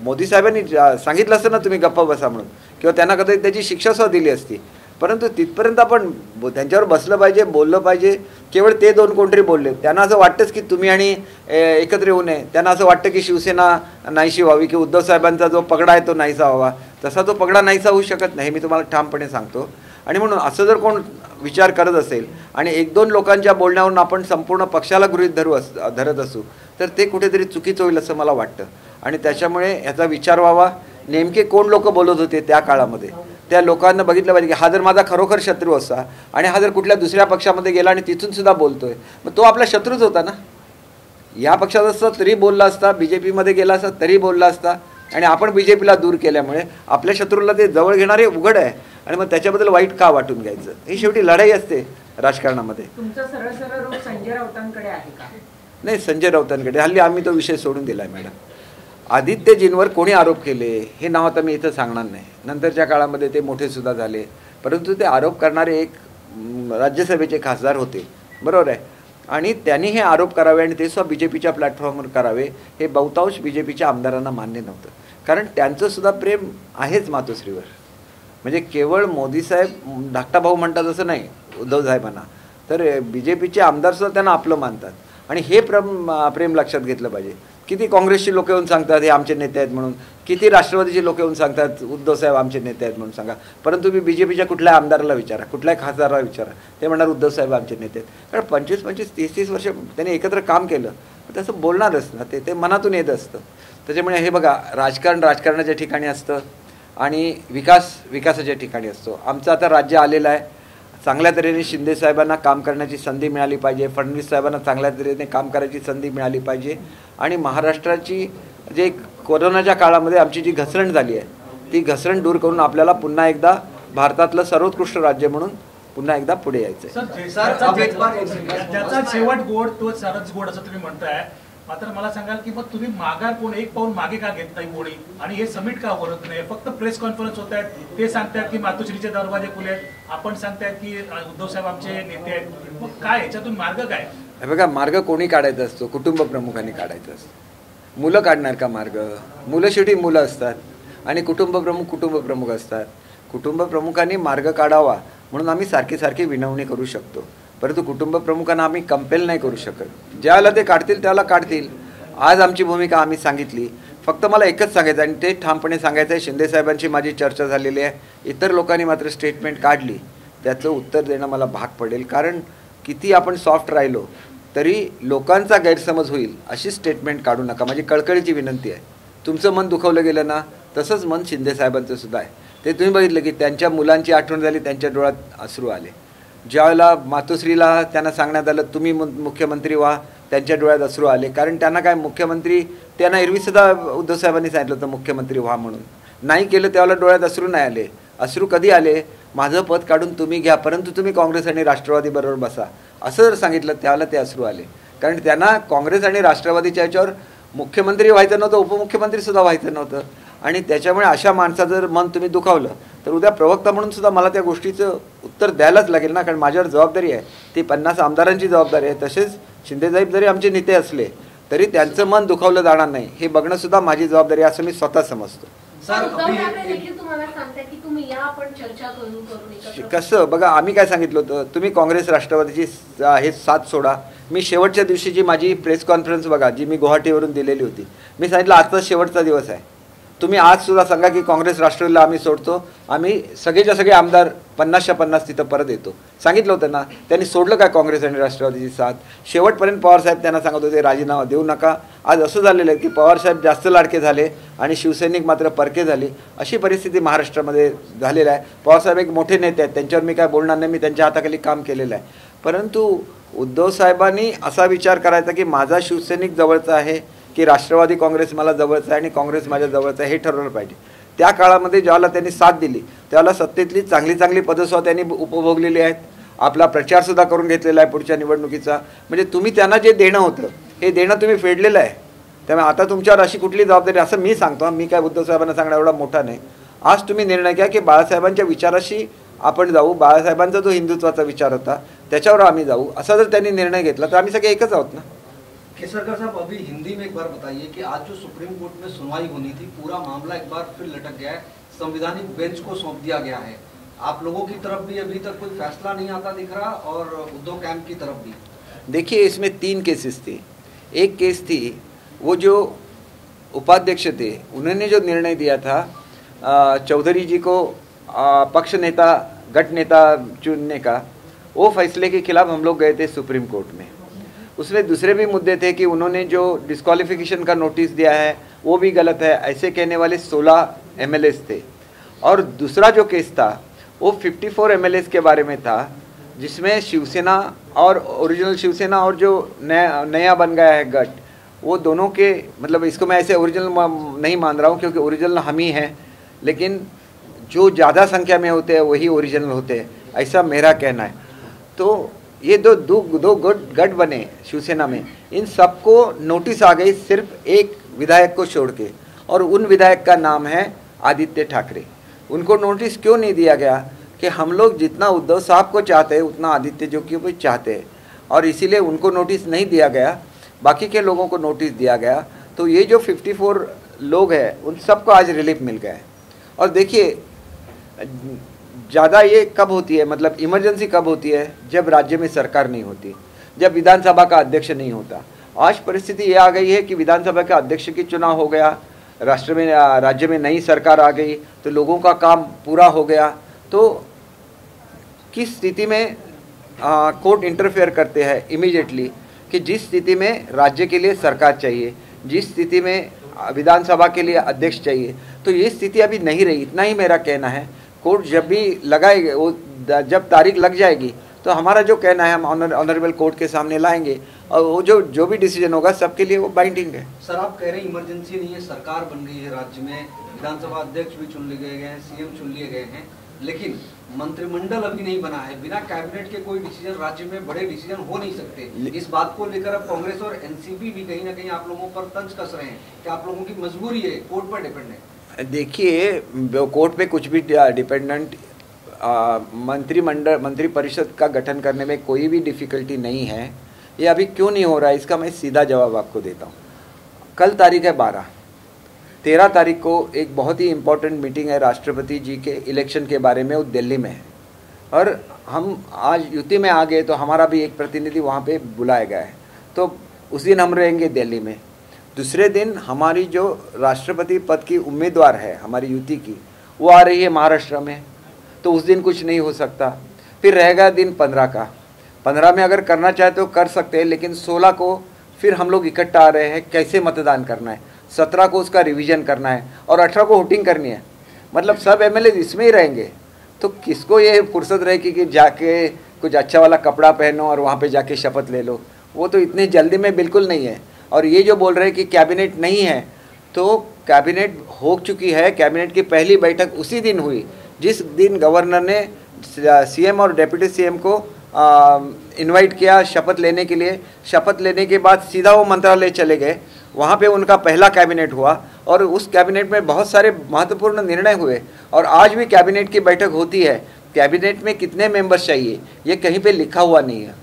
मोदी साहेबांनी सांगितलं असतं ना तुम्ही गप्पा बसा म्हणून, किंवा त्यांना कधी त्याची शिक्षा सुद्धा दिली असती. परंतु तिथपर्यंत आपण त्यांच्यावर बसलं पाहिजे, बोललं पाहिजे. केवळ ते 2 कोणतरी बोलले, त्यांना असं वाटतंच की तुम्ही आणि एकत्र येऊ नये. त्यांना असं वाटतं की शिवसेना नाहीशी व्हावी, की उद्धव साहेबांचा जो पगडा आहे तो नाहीसा व्हावा. तसा तो पगडा नाहीसा होऊ शकत नाही, मी तुम्हाला ठामपणे सांगतो. आणि म्हणून असं जर कोण विचार करत असेल आणि 1-2 लोकांच्या बोलण्यावरून आपण संपूर्ण पक्षाला गृहीत धरत असू तर ते कुठेतरी चुकीचं होईल असं मला वाटतं. आणि त्याच्यामुळे ह्याचा विचार व्हावा, नेमके कोण लोक बोलत होते त्या काळामध्ये, त्या लोकांना बघितलं पाहिजे की हा जर माझा खरोखर शत्रू असता आणि हा जर कुठल्या दुसऱ्या पक्षामध्ये गेला आणि तिथून सुद्धा बोलतोय, मग तो आपला शत्रूच होता ना. या पक्षात असता तरी बोलला असता, BJPमध्ये गेला असता तरी बोलला असता, आणि आपण BJPला दूर केल्यामुळे आपल्या शत्रूला ते जवळ घेणारे उघड आहे. आणि मग त्याच्याबद्दल वाईट का वाटून घ्यायचं, ही शेवटी लढाई असते राजकारणामध्ये. तुमचा सरळ रोग संजय राऊतांकडे आहे का? नाही, संजय राऊतांकडे हल्ली आम्ही तो विषय सोडून दिला आहे मॅडम. आदित्यजींवर कोणी आरोप केले हे नाव आता मी इथं सांगणार नाही, नंतरच्या काळामध्ये ते मोठे सुद्धा झाले, परंतु ते आरोप करणारे एक राज्यसभेचे खासदार होते, बरोबर आहे. आणि त्यांनी हे आरोप करावे आणि ते सुद्धा BJPच्या प्लॅटफॉर्मवर करावे हे बहुतांश BJPच्या आमदारांना मान्य नव्हतं. कारण त्यांचं सुद्धा प्रेम आहेच मातोश्रीवर. म्हणजे केवळ मोदी साहेब धाकटा भाऊ म्हणतात असं नाही उद्धव साहेबांना, तर BJPचे आमदार सुद्धा त्यांना आपलं मानतात. आणि हे प्रेम लक्षात घेतलं पाहिजे. किती काँग्रेसची लोक येऊन सांगतात हे आमचे नेते आहेत म्हणून, किती राष्ट्रवादीची लोक येऊन सांगतात उद्धव साहेब आमचे नेते आहेत म्हणून सांगा. परंतु तुम्ही बीजेपीच्या कुठल्याही आमदाराला विचारा, कुठल्याही खासदाराला विचारा, ते म्हणणार उद्धव साहेब आमचे नेते आहेत. कारण 25-25, 30-30 वर्ष त्यांनी एकत्र काम केलं, तसं बोलणारच ना, ते मनातून येत असतं. त्याच्यामुळे हे बघा, राजकारण राजकारणाच्या ठिकाणी असतं आणि विकासाच्या ठिकाणी असतो. आमचं आता राज्य आलेलं आहे, चांगल्या तऱ्हेने शिंदे साहेबांना काम करण्याची संधी मिळाली पाहिजे, फडणवीस साहेबांना चांगल्या तऱ्हेने काम करायची संधी मिळाली पाहिजे. आणि महाराष्ट्राची जे कोरोनाच्या काळामध्ये आमची जी घसरण झाली आहे, ती घसरण दूर करून आपल्याला पुन्हा एकदा भारतातलं सर्वोत्कृष्ट राज्य म्हणून पुन्हा एकदा पुढे यायचं आहे. ज्याचा शेवट गोड तो सरच गोड असं तुम्ही म्हणताय. मात्र मला सांगाल की मग तुम्ही माघार कोण एक पाऊल मागे का घेत नाही कोणी, आणि हे समिट का होत नाही? फक्त प्रेस कॉन्फरन्स होत आहेत, ते सांगतात की मातोश्रीचे दरवाजे खुले आहेत, आपण सांगतायत की उद्धव साहेब आमचे नेते आहेत. मग काय याच्यातून मार्ग काय? हे बघा, मार्ग कोणी काढायचा असतो? कुटुंब प्रमुखांनी काढायचा असतो. मुलं काढणार का मार्ग? मुलं शेवटी मुलं असतात आणि कुटुंब प्रमुख असतात. कुटुंब प्रमुखांनी मार्ग काढावा म्हणून आम्ही सारखी विनवणी करू शकतो, परंतु कुटुंब प्रमुखांना आम्ही कंपेल नाही करू शकत. ज्याला ते काढतील त्याला काढतील. आज आमची भूमिका आम्ही सांगितली. फक्त मला एकच सांगायचं आणि ते ठामपणे सांगायचं आहे, शिंदे साहेबांची माझी चर्चा झालेली आहे. इतर लोकांनी मात्र स्टेटमेंट काढली, त्याचं उत्तर देणं मला भाग पडेल. कारण किती आपण सॉफ्ट राहिलो तरी लोकांचा गैरसमज होईल अशी स्टेटमेंट काढू नका. माझी कळकळीची विनंती आहे. तुमचं मन दुखवलं गेलं ना, तसंच मन शिंदे साहेबांचं सुद्धा आहे. ते तुम्ही बघितलं की त्यांच्या मुलांची आठवण झाली, त्यांच्या डोळ्यात अश्रू आले. ज्यावेळेला मातोश्रीला त्यांना सांगण्यात आलं तुम्ही मुख्यमंत्री व्हा, त्यांच्या डोळ्यात अश्रू आले. कारण त्यांना काय, मुख्यमंत्री त्यांना एरवीसुद्धा उद्धव साहेबांनी सांगितलं होतं मुख्यमंत्री व्हा म्हणून, नाही केलं त्यावेळेला डोळ्यात अश्रू नाही आले. अश्रू कधी आले? माझं पद काढून तुम्ही घ्या, परंतु तुम्ही काँग्रेस आणि राष्ट्रवादीबरोबर बसा, असं जर सांगितलं त्यावेळेला ते अश्रू आले. कारण त्यांना काँग्रेस आणि राष्ट्रवादीच्या याच्यावर मुख्यमंत्री व्हायचं नव्हतं, उपमुख्यमंत्रीसुद्धा व्हायचं नव्हतं. आणि त्याच्यामुळे अशा माणसाचं जर मन तुम्ही दुखावलं तर उद्या प्रवक्ता म्हणून सुद्धा मला त्या गोष्टीचं उत्तर द्यायलाच लागेल ना. कारण माझ्यावर जबाबदारी आहे, ती 50 आमदारांची जबाबदारी आहे. तसेच शिंदेसाहेब जरी आमचे नेते असले तरी त्यांचं मन दुखावलं जाणार नाही हे बघणं सुद्धा माझी जबाबदारी आहे, असं मी स्वतः समजतो. कसं बघा, आम्ही काय सांगितलं होतं, तुम्ही काँग्रेस राष्ट्रवादीची हे साथ सोडा. मी शेवटच्या दिवशीची माझी प्रेस कॉन्फरन्स बघा, जी मी गुवाहाटीवरून दिलेली होती. मी सांगितलं आजचा शेवटचा दिवस आहे. तुम्ही आज सुद्धा सांगा की काँग्रेस राष्ट्रवादीला आम्ही सोडतो, आम्ही सगळेच्या सगळे आमदार 50च्या 50 तिथं परत येतो. सांगितलं होतं ना. त्यांनी सोडलं काय काँग्रेस आणि राष्ट्रवादीची साथ? शेवटपर्यंत पवारसाहेब त्यांना सांगत होते राजीनामा देऊ नका. आज असं झालेलं आहे की पवारसाहेब जास्त लाडके झाले आणि शिवसैनिक मात्र परके झाली, अशी परिस्थिती महाराष्ट्रामध्ये झालेली आहे. पवारसाहेब एक मोठे नेते आहेत, त्यांच्यावर मी काय बोलणार नाही, मी त्यांच्या हाताखाली काम केलेलं आहे. परंतु उद्धव साहेबांनी असा विचार करायचा की माझा शिवसैनिक जवळचा आहे की राष्ट्रवादी काँग्रेस मला जवळचं आहे आणि काँग्रेस माझ्या जवळचं आहे, हे ठरवलं पाहिजे. त्या काळामध्ये ज्यावेळेला त्यांनी साथ दिली त्यावेळेला सत्तेतली चांगली पदसुद्धा त्यांनी उपभोगलेली आहेत. आपला प्रचारसुद्धा करून घेतलेला आहे पुढच्या निवडणुकीचा. म्हणजे तुम्ही त्यांना जे देणं होतं हे देणं तुम्ही फेडलेलं आहे. त्यामुळे आता तुमच्यावर अशी कुठली जबाबदारी, असं मी सांगतो. मी काय उद्धव साहेबांना सांगणं एवढा मोठा नाही. आज तुम्ही निर्णय घ्या की बाळासाहेबांच्या विचाराशी आपण जाऊ, बाळासाहेबांचा जो हिंदुत्वाचा विचार होता त्याच्यावर आम्ही जाऊ, असा जर त्यांनी निर्णय घेतला तर आम्ही सगळे एकच आहोत ना. केसरकर साहब, अभी हिंदी में एक बार बताइए कि आज जो सुप्रीम कोर्ट में सुनवाई होनी थी, पूरा मामला एक बार फिर लटक गया है, संवैधानिक बेंच को सौंप दिया गया है. आप लोगों की तरफ भी अभी तक कोई फैसला नहीं आता दिख रहा और उद्धव कैंप की तरफ भी. देखिए, इसमें 3 केसेस थी. एक केस थी वो जो उपाध्यक्ष थे उन्होंने जो निर्णय दिया था चौधरी जी को पक्ष नेता गट नेता चुनने का, वो फैसले के खिलाफ हम लोग गए थे सुप्रीम कोर्ट में. उसमें दूसरे भी मुद्दे थे कि उन्होंने जो डिस्क्वालिफिकेशन का नोटिस दिया है वो भी गलत है, ऐसे कहने वाले 16 MLAs थे. और दूसरा जो केस था वो 54 MLAs के बारे में था, जिसमें शिवसेना और ओरिजिनल शिवसेना और जो नया बन गया है गट, वो दोनों के, मतलब इसको मैं ऐसे ओरिजिनल नहीं मान रहा हूँ क्योंकि ओरिजिनल हम ही हैं, लेकिन जो ज़्यादा संख्या में होते हैं वही ओरिजिनल होते हैं, ऐसा मेरा कहना है. तो ये दो गट बने शिवसेना में, इन सबको नोटिस आ गई सिर्फ एक विधायक को छोड़ के, और उन विधायक का नाम है आदित्य ठाकरे. उनको नोटिस क्यों नहीं दिया गया कि हम लोग जितना उद्धव साहब को चाहते हैं उतना आदित्य जो कि वो चाहते हैं, और इसीलिए उनको नोटिस नहीं दिया गया, बाकी के लोगों को नोटिस दिया गया. तो ये जो 54 लोग हैं उन सबको आज रिलीफ मिल गया है. और देखिए, ज़्यादा ये कब होती है, मतलब इमरजेंसी कब होती है? जब राज्य में सरकार नहीं होती, जब विधानसभा का अध्यक्ष नहीं होता. आज परिस्थिति ये आ गई है कि विधानसभा के अध्यक्ष की चुनाव हो गया, राज्य में नई सरकार आ गई, तो लोगों का काम पूरा हो गया। तो किस स्थिति में कोर्ट इंटरफेयर करते हैं इमीडिएटली, कि जिस स्थिति में राज्य के लिए सरकार चाहिए, जिस स्थिति में विधानसभा के लिए अध्यक्ष चाहिए, तो ये स्थिति अभी नहीं रही। इतना ही मेरा कहना है। कोर्ट जब भी लगाएगी, वो जब तारीख लग जाएगी, तो हमारा जो कहना है हम ऑनरेबल कोर्ट के सामने लाएंगे, और वो जो भी डिसीजन होगा सबके लिए वो बाइंडिंग है। सर, आप कह रहे हैं इमरजेंसी नहीं है, सरकार बन गई है राज्य में, विधानसभा अध्यक्ष भी चुन लिए गए हैं, सीएम चुन लिए गए हैं, लेकिन मंत्रिमंडल अभी नहीं बना है। बिना कैबिनेट के कोई डिसीजन राज्य में बड़े डिसीजन हो नहीं सकते। इस बात को लेकर अब कांग्रेस और एनसीपी भी कहीं ना कहीं आप लोगों पर तंज कस रहे हैं कि आप लोगों की मजबूरी है, कोर्ट पर डिपेंड है। देखिए, कोर्ट पे कुछ भी डिपेंडेंट, मंत्रिपरिषद का गठन करने में कोई भी डिफिकल्टी नहीं है। ये अभी क्यों नहीं हो रहा है, इसका मैं सीधा जवाब आपको देता हूँ। कल तारीख है 13 तारीख को एक बहुत ही इम्पोर्टेंट मीटिंग है राष्ट्रपति जी के इलेक्शन के बारे में, वो दिल्ली में है, और हम आज यूटी में आ गए, तो हमारा भी एक प्रतिनिधि वहाँ पे बुलाया गया है। तो उस दिन हम रहेंगे दिल्ली में। दूसरे दिन हमारी जो राष्ट्रपति पद की उम्मीदवार है हमारी यूटी की, वो आ रही है महाराष्ट्र में, तो उस दिन कुछ नहीं हो सकता। फिर रहेगा दिन 15 का। 15 में अगर करना चाहे तो कर सकते हैं, लेकिन 16 को फिर हम लोग इकट्ठा आ रहे हैं, कैसे मतदान करना है। 17 को उसका रिवीजन करना है, और 18 को वोटिंग करनी है। मतलब सब एमएलए इसमें ही रहेंगे। तो किसको ये फुर्सत रहेगी कि जाके कुछ अच्छा वाला कपड़ा पहनो और वहाँ पे जाके शपथ ले लो। वो तो इतनी जल्दी में बिल्कुल नहीं है। और ये जो बोल रहे हैं कि कैबिनेट नहीं है, तो कैबिनेट हो चुकी है। कैबिनेट की पहली बैठक उसी दिन हुई जिस दिन गवर्नर ने सीएम और डिप्टी सीएम को इनवाइट किया शपथ लेने के लिए। शपथ लेने के बाद सीधा वो मंत्रालय चले गए, वहाँ पे उनका पहला कैबिनेट हुआ, और उस कैबिनेट में बहुत सारे महत्वपूर्ण निर्णय हुए। और आज भी कैबिनेट की बैठक होती है। कैबिनेट में कितने मेंबर्स चाहिए ये कहीं पे लिखा हुआ नहीं है।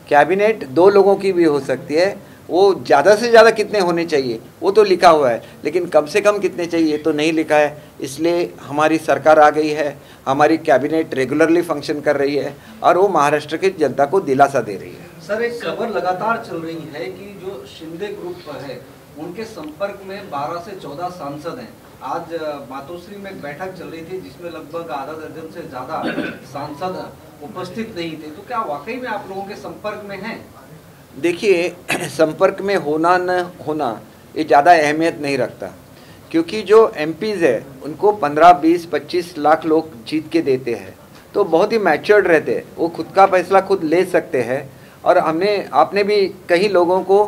कैबिनेट 2 लोगों की भी हो सकती है, वो ज़्यादा से ज़्यादा कितने होने चाहिए वो तो लिखा हुआ है, लेकिन कम से कम कितने चाहिए तो नहीं लिखा है। इसलिए हमारी सरकार आ गई है, हमारी कैबिनेट रेगुलरली फंक्शन कर रही है, और वो महाराष्ट्र की जनता को दिलासा दे रही है। सर, एक खबर लगातार चल रही है कि जो शिंदे ग्रुप है उनके संपर्क में 12 से 14 सांसद हैं। आज मातोश्री में एक बैठक चल रही थी जिसमें लगभग आधा दर्जन से ज्यादा सांसद उपस्थित नहीं थे। तो क्या वाकई में आप लोगों के संपर्क में हैं? देखिए, संपर्क में होना न होना ये ज़्यादा अहमियत नहीं रखता, क्योंकि जो एमपीज़ है उनको 15, 20, 25 लाख लोग जीत के देते हैं, तो बहुत ही मैच्योर्ड रहते हैं, वो खुद का फैसला खुद ले सकते हैं। और आपने भी कई लोगों को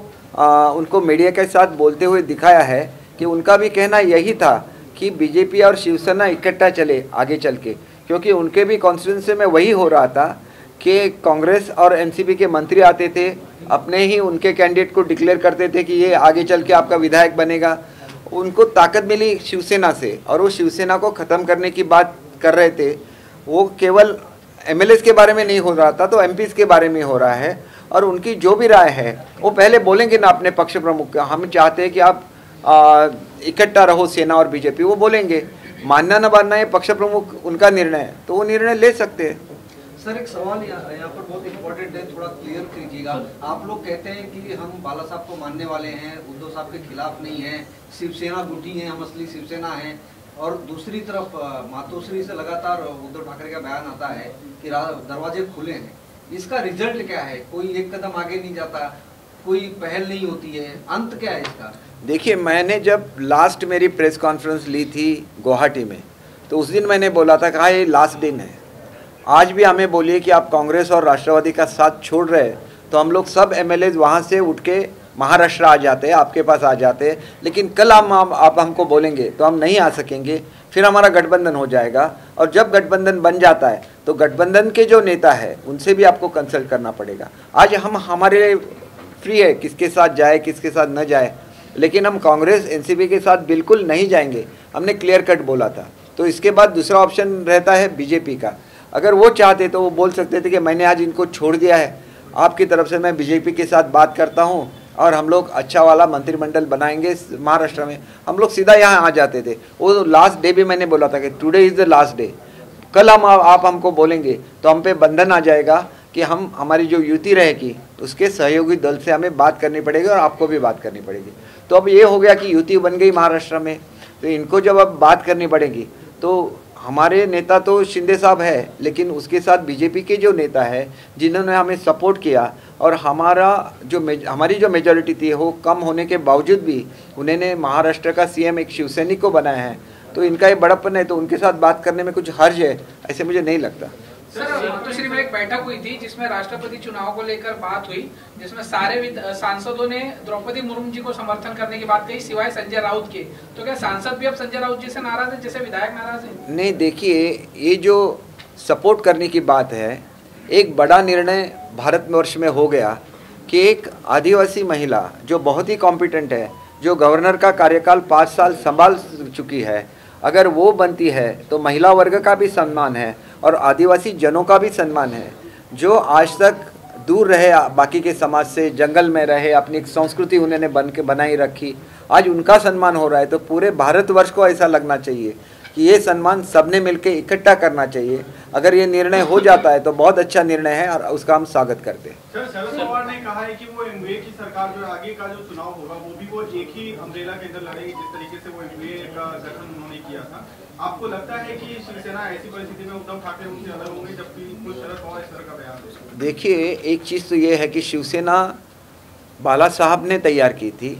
उनको मीडिया के साथ बोलते हुए दिखाया है कि उनका भी कहना यही था कि बीजेपी और शिवसेना इकट्ठा चले आगे चल के, क्योंकि उनके भी कॉन्स्टिट्यूंसी में वही हो रहा था कि कांग्रेस और एनसीपी के मंत्री आते थे, अपने ही उनके कैंडिडेट को डिक्लेयर करते थे कि ये आगे चल के आपका विधायक बनेगा। उनको ताकत मिली शिवसेना से, और वो शिवसेना को ख़त्म करने की बात कर रहे थे। वो केवल एमएलएस के बारे में नहीं हो रहा था, तो एमपीज़ के बारे में हो रहा है। और उनकी जो भी राय है वो पहले बोलेंगे ना अपने पक्ष प्रमुख का, हम चाहते हैं कि आप इकट्ठा रहो सेना और बीजेपी, वो बोलेंगे। मानना न मानना ये पक्ष प्रमुख उनका निर्णय है, तो वो निर्णय ले सकते हैं। सर, एक सवाल यहाँ पर बहुत इम्पोर्टेंट है, थोड़ा क्लियर कीजिएगा। आप लोग कहते हैं कि हम बाला साहब को मानने वाले हैं, उद्धव साहब के खिलाफ नहीं है, शिवसेना गुटी है, हम असली शिवसेना है, और दूसरी तरफ मातोश्री से लगातार उद्धव ठाकरे का बयान आता है कि दरवाजे खुले हैं। इसका रिजल्ट क्या है? कोई एक कदम आगे नहीं जाता, कोई पहल नहीं होती है, अंत क्या है इसका? देखिए, मैंने जब लास्ट मेरी प्रेस कॉन्फ्रेंस ली थी गुवाहाटी में, तो उस दिन मैंने बोला था कि ये लास्ट दिन है। आज भी हमें बोलिए कि आप कांग्रेस और राष्ट्रवादी का साथ छोड़ रहे हैं, तो हम लोग सब एमएलए वहाँ से उठ के महाराष्ट्र आ जाते हैं, आपके पास आ जाते हैं। लेकिन कल आप हमको बोलेंगे तो हम नहीं आ सकेंगे, फिर हमारा गठबंधन हो जाएगा। और जब गठबंधन बन जाता है तो गठबंधन के जो नेता है उनसे भी आपको कंसल्ट करना पड़ेगा। आज हम हमारे फ्री है किसके साथ जाए किसके साथ न जाए, लेकिन हम कांग्रेस एनसीपी के साथ बिल्कुल नहीं जाएंगे, हमने क्लियर कट बोला था। तो इसके बाद दूसरा ऑप्शन रहता है बीजेपी का। अगर वो चाहते तो वो बोल सकते थे कि मैंने आज इनको छोड़ दिया है, आपकी तरफ से मैं बीजेपी के साथ बात करता हूँ और हम लोग अच्छा वाला मंत्रिमंडल बनाएंगे महाराष्ट्र में, हम लोग सीधा यहाँ आ जाते थे। वो लास्ट डे भी मैंने बोला था कि today is the last day. कल आप हमको बोलेंगे तो हम पे बंधन आ जाएगा कि हम हमारी जो युति रहेगी उसके सहयोगी दल से हमें बात करनी पड़ेगी और आपको भी बात करनी पड़ेगी। तो अब ये हो गया कि युति बन गई महाराष्ट्र में, तो इनको जब अब बात करनी पड़ेगी तो हमारे नेता तो शिंदे साहब है, लेकिन उसके साथ बीजेपी के जो नेता है जिन्होंने हमें सपोर्ट किया और हमारी जो मेजॉरिटी थी वो कम होने के बावजूद भी उन्होंने महाराष्ट्र का सीएम एक शिवसैनिक को बनाया है, तो इनका ये बड़प्पन है, तो उनके साथ बात करने में कुछ हर्ज है ऐसे मुझे नहीं लगता। सर, मातोश्री में एक बैठक हुई थी जिसमें राष्ट्रपति चुनाव को लेकर बात हुई, जिसमें सारे सांसदों ने द्रौपदी मुर्मू जी को समर्थन करने की बात कही सिवाय संजय राउत के। तो क्या सांसद भी अब संजय राउत जी से नाराज है जैसे विधायक नाराज है? नहीं, देखिए ये जो सपोर्ट करने की बात है, एक बड़ा निर्णय भारतवर्ष में हो गया कि एक आदिवासी महिला जो बहुत ही कॉम्पिटेंट है, जो गवर्नर का कार्यकाल 5 साल संभाल चुकी है, अगर वो बनती है तो महिला वर्ग का भी सम्मान है और आदिवासी जनों का भी सम्मान है, जो आज तक दूर रहे बाकी के समाज से, जंगल में रहे, अपनी एक संस्कृति उन्होंने बनाई रखी, आज उनका सम्मान हो रहा है। तो पूरे भारतवर्ष को ऐसा लगना चाहिए कि ये सम्मान सबने मिलकर इकट्ठा करना चाहिए। अगर ये निर्णय हो जाता है तो बहुत अच्छा निर्णय है और उसका हम स्वागत करते हैं। सर, शरद पवार ने कहा है कि वो एमवीए की सरकार जो आगे का जो चुनाव होगा वो भी वो एक ही अम्ब्रेला के अंदर लड़ेगी, जिस तरीके से वो एमवीए का गठन उन्होंने किया था। आपको लगता है कि शिवसेना ऐसी परिस्थिति में उद्धव ठाकरे उनसे अलग होंगे जबकि खुद शरद पवार इस तरह का बयान दे? देखिए, एक चीज़ तो ये है कि शिवसेना बाला साहब ने तैयार की थी,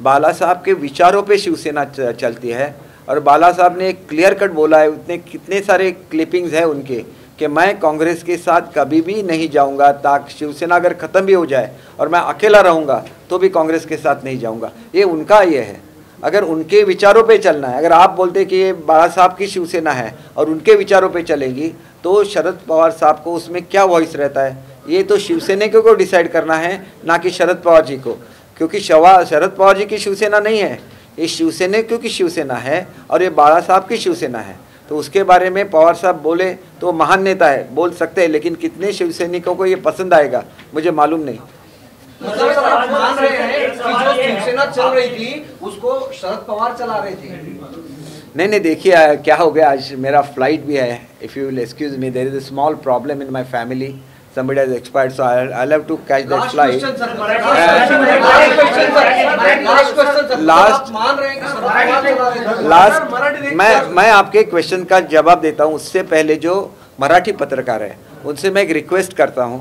बाला साहब के विचारों पे शिवसेना चलती है और बाला साहब ने एक क्लियर कट बोला है, उतने कितने सारे क्लिपिंग्स हैं उनके कि मैं कांग्रेस के साथ कभी भी नहीं जाऊंगा, ताकि शिवसेना अगर ख़त्म भी हो जाए और मैं अकेला रहूंगा तो भी कांग्रेस के साथ नहीं जाऊंगा। ये उनका ये है, अगर उनके विचारों पे चलना है। अगर आप बोलते कि ये बाला साहब की शिवसेना है और उनके विचारों पे चलेगी तो शरद पवार साहब को उसमें क्या वॉइस रहता है, ये तो शिवसैनिकों को डिसाइड करना है, ना कि शरद पवार जी को, क्योंकि शरद पवार जी की शिवसेना नहीं है, ये शिवसैनिकों की शिवसेना है और ये बाला साहब की शिवसेना है। तो उसके बारे में पवार साहब बोले तो महान नेता है, बोल सकते हैं, लेकिन कितने शिवसैनिकों को ये पसंद आएगा मुझे मालूम नहीं। मतलब सर, आप मान रहे हैं कि जो शिवसेना चल रही थी उसको शरद पवार चला रहे थे? नहीं, देखिए क्या हो गया, आज मेरा फ्लाइट भी है। If you will excuse me, there is a small problem in my family, somebody has expired, so I'll have to catch that flight. मैं आपके क्वेश्चन का जवाब देता हूँ, उससे पहले जो मराठी पत्रकार है उनसे मैं एक रिक्वेस्ट करता हूँ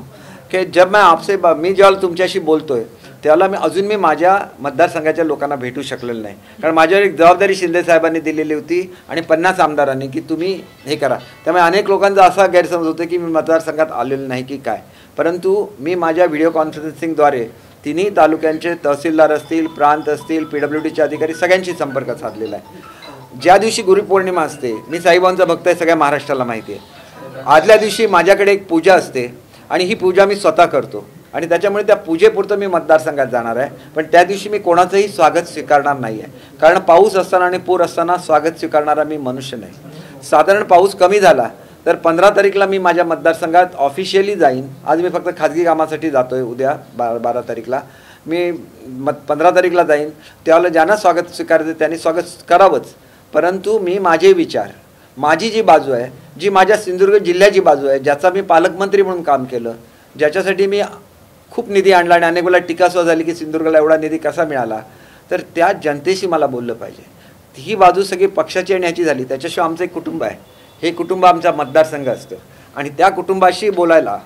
की जब मैं आपसे मी जेव्हा तुमच्याशी बोलतोय त्याला मी अजून मी माझ्या मतदारसंघाच्या लोकांना भेटू शकलेलो नाही, कारण माझ्यावर एक जबाबदारी शिंदे साहेबांनी दिलेली होती आणि 50 आमदारांनी की तुम्ही हे करा। त्यामुळे अनेक लोकांचा असा गैरसमज होतो की मी मतदारसंघात आलेलो नाही की काय, परंतु मी माझ्या व्हिडिओ कॉन्फरन्सिंगद्वारे तिन्ही तालुक्यांचे तहसीलदार असतील, प्रांत असतील, PWDचे अधिकारी सगळ्यांशी संपर्क साधलेला आहे। ज्या दिवशी गुरुपौर्णिमा असते, मी साईबाबांचा भक्त आहे, सगळ्या महाराष्ट्राला माहिती आहे, आदल्या दिवशी माझ्याकडे एक पूजा असते आणि ही पूजा मी स्वतः करतो आणि त्याच्यामुळे त्या पूजेपुरतं मी मतदारसंघात जाणार आहे, पण त्या दिवशी मी कोणाचंही स्वागत स्वीकारणार नाही आहे, कारण पाऊस असताना आणि पूर असताना स्वागत स्वीकारणारा मी मनुष्य नाही। साधारण पाऊस कमी झाला तर 15 तारीखला मी माझ्या मतदारसंघात ऑफिशियली जाईन। आज मी फक्त खाजगी कामासाठी जातोय, उद्या 12 तारीखला मी 15 तारीखला जाईन, त्याला ज्यांना स्वागत स्वीकारायचं त्यांनी स्वागत करावंच, परंतु मी माझे विचार, माझी जी बाजू आहे, जी माझ्या सिंधुदुर्ग जिल्ह्याची बाजू आहे, ज्याचा मी पालकमंत्री म्हणून काम केलं, ज्याच्यासाठी मी खूप निधी आणला आणि अनेक वेळा टीका सुद्धा झाली की सिंधुदुर्गला एवढा निधी कसा मिळाला, तर त्या जनतेशी मला बोललं पाहिजे। ही बाजू सगळी पक्षाची आणि ह्याची झाली, त्याच्याशिवाय आमचं एक कुटुंब आहे, हे कुटुंब आमचा मतदारसंघ असतं आणि त्या कुटुंबाशी बोलायला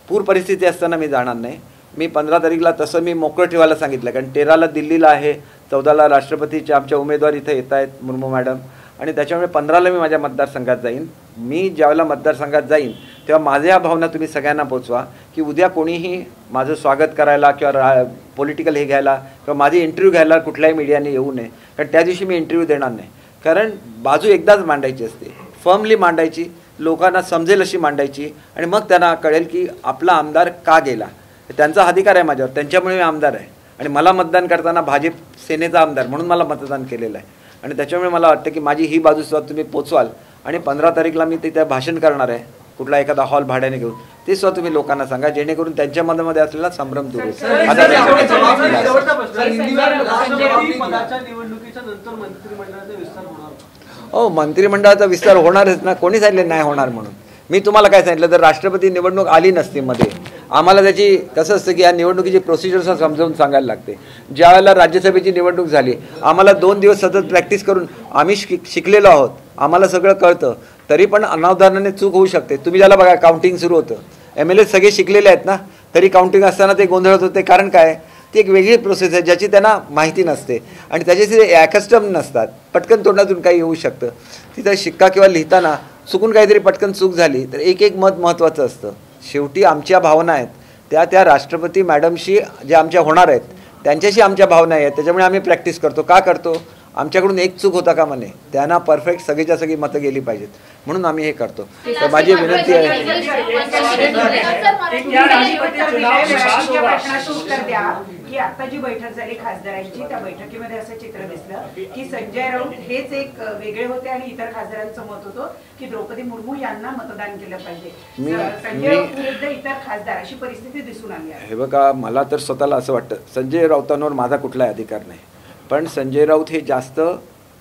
पूर परिस्थिती असताना मी जाणार नाही। मी 15 तारीखला तसं मी मोकळं ठेवायला सांगितलं, कारण 13ला दिल्लीला आहे, 14ला राष्ट्रपतीचे आमच्या उमेदवार इथे येत आहेत मुर्मू मॅडम, आणि त्याच्यामुळे 15ला मी माझ्या मतदारसंघात जाईन। मी ज्यावेळेला मतदारसंघात जाईन तेव्हा माझ्या भावना तुम्ही सगळ्यांना पोचवा की उद्या कोणीही माझं स्वागत करायला किंवा पॉलिटिकल हे घ्यायला किंवा माझी इंटरव्ह्यू घ्यायला कुठल्याही मीडियाने येऊ नये, कारण त्या दिवशी मी इंटरव्ह्यू देणार नाही, कारण बाजू एकदाच मांडायची असते, फर्मली मांडायची, लोकांना समजेल अशी मांडायची आणि मग त्यांना कळेल की आपला आमदार का गेला, त्यांचा अधिकार आहे माझ्यावर, त्यांच्यामुळे मी आमदार आहे आणि मला मतदान करताना भाजप सेनेचा आमदार म्हणून मला मतदान केलेलं आहे आणि त्याच्यामुळे मला वाटतं की माझी ही बाजू सुद्धा तुम्ही पोचवाल आणि 15 तारीखला मी तिथे भाषण करणार आहे, कुठला एखादा हॉल भाड्याने घेऊन, ते सुद्धा तुम्ही लोकांना सांगा, जेणेकरून त्यांच्या मनामध्ये असलेला संभ्रम दूर होईल। हो, मंत्रिमंडळाचा विस्तार होणारच ना, कोणी सांगितलं नाही होणार म्हणून? मी तुम्हाला काय सांगितलं, जर राष्ट्रपती निवडणूक आली नसती मध्ये आम्हाला त्याची कसं असतं की या निवडणुकीची प्रोसिजर समजावून सांगायला लागते. ज्या वेळेला राज्यसभेची निवडणूक झाली, आम्हाला 2 दिवस सतत प्रॅक्टिस करून आम्ही शिकलेलो आहोत, आम्हाला सगळं कळतं, तरी पण अनावधानाने चूक होऊ शकते. तुम्ही ज्याला बघा काउंटिंग सुरू होतं, MLA सगळे शिकलेले आहेत ना, तरी काउंटिंग असताना ते गोंधळत होते. कारण काय, ती एक वेगळी प्रोसेस आहे ज्याची त्यांना माहिती नसते आणि त्याच्याशी ते ॲकस्टम नसतात. पटकन तोंडातून काही येऊ शकतं. तिथं शिक्का किंवा लिहिताना चुकून काहीतरी पटकन चूक झाली तर एक मत महत्त्वाचं असतं. शेवटी आमच्या भावना आहेत त्या राष्ट्रपती मॅडमशी ज्या आमच्या होणार आहेत त्यांच्याशी आमच्या भावना आहेत. त्याच्यामुळे आम्ही प्रॅक्टिस करतो. का करतो, आमच्याकडून एक चूक होता का म्हणे, त्यांना परफेक्ट सगळीच्या सगळी मतं गेली पाहिजेत म्हणून आम्ही हे करतो. तर माझी विनंती आहे. उत्तर द्या की आता जी बैठक झाली खासदारांची, त्या बैठकीमध्ये असं चित्र दिसलं की संजय राऊत हेच एक वेगळे होते आणि इतर खासदारांचं मत होतं की द्रौपदी मुर्मू यांना मतदान केलं पाहिजे. संजय राऊत विरुद्ध इतर खासदार अशी परिस्थिती दिसून आली आहे. हे बघा, मला तर स्वतःला असं वाटतं संजय राऊतांवर माझा कुठलाही अधिकार नाही, पण संजय राऊत हे जास्त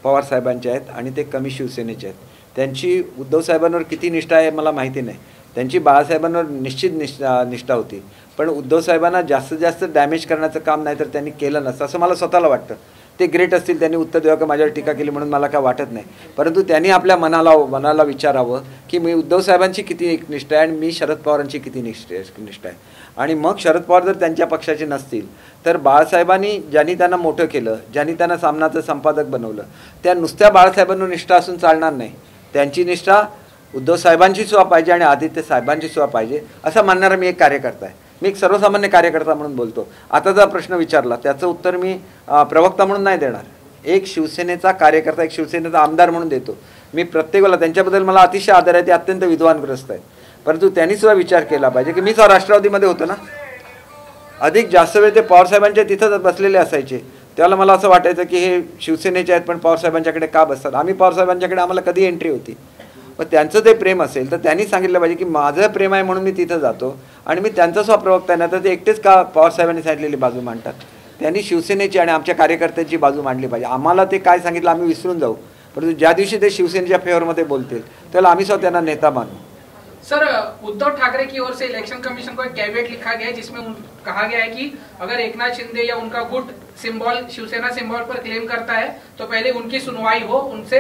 पवार साहेबांचे आहेत आणि ते कमी शिवसेनेचे आहेत. त्यांची उद्धव साहेबांवर किती निष्ठा आहे मला माहिती नाही, त्यांची बाळासाहेबांवर निश्चित निष्ठा होती, पण उद्धव साहेबांना जास्तीत जास्त डॅमेज करण्याचं काम नाही तर त्यांनी केलं नसतं असं मला स्वतःला वाटतं. ते ग्रेट असतील, त्यांनी उत्तर द्यावं का माझ्यावर टीका केली म्हणून मला काय वाटत नाही, परंतु त्यांनी आपल्या मनाला विचारावं की मी उद्धव साहेबांची किती निष्ठा आहे आणि मी शरद पवारांची किती निष्ठा आहे. आणि मग शरद पवार जर त्यांच्या पक्षाचे नसतील तर बाळासाहेबांनी ज्यांनी त्यांना मोठं केलं, ज्यांनी त्यांना सामनाचं संपादक बनवलं, त्या नुसत्या बाळासाहेबांवर निष्ठा असून चालणार नाही. त्यांची निष्ठा उद्धव साहेबांची सुद्धा पाहिजे आणि आदित्य साहेबांची सुद्धा पाहिजे असं मानणारा मी एक कार्यकर्ता आहे. मी एक सर्वसामान्य कार्यकर्ता म्हणून बोलतो. आता जो प्रश्न विचारला त्याचं उत्तर मी प्रवक्ता म्हणून नाही देणार, एक शिवसेनेचा कार्यकर्ता, एक शिवसेनेचा आमदार म्हणून देतो. मी प्रत्येक वेळेला त्यांच्याबद्दल मला अतिशय आदर आहे, ते अत्यंत विद्वानग्रस्त आहेत, परंतु त्यांनी सुद्धा विचार केला पाहिजे की मी सुद्धा राष्ट्रवादीमध्ये होतो ना, अधिक जास्त वेळ ते पवारसाहेबांच्या तिथंच बसलेले असायचे. त्याला मला असं वाटायचं की हे शिवसेनेचे आहेत पण पवारसाहेबांच्याकडे का बसतात, आम्ही पवारसाहेबांच्याकडे आम्हाला कधी एंट्री होती. पण त्यांचं ते प्रेम असेल तर त्यांनी सांगितलं पाहिजे की माझं प्रेम आहे म्हणून मी तिथं जातो आणि मी त्यांचा सुद्धा प्रवक्ता आहे. ना तर ते एकटेच का पवारसाहेबांनी सांगितलेली बाजू मांडतात, त्यांनी शिवसेनेची आणि आमच्या कार्यकर्त्यांची बाजू मांडली पाहिजे. आम्हाला ते काय सांगितलं आम्ही विसरून जाऊ, परंतु ज्या दिवशी ते शिवसेनेच्या फेवरमध्ये बोलतील त्याला आम्ही सुद्धा त्यांना नेता मानू. सर, उद्धव ठाकरे की ओर से इलेक्शन कमीशन को एक कैविएट लिखा गया है जिसमें कहा गया है कि अगर एकनाथ शिंदे या उनका गुट सिंबल शिवसेना सिंबल पर क्लेम करता है तो पहले उनकी सुनवाई हो, उनसे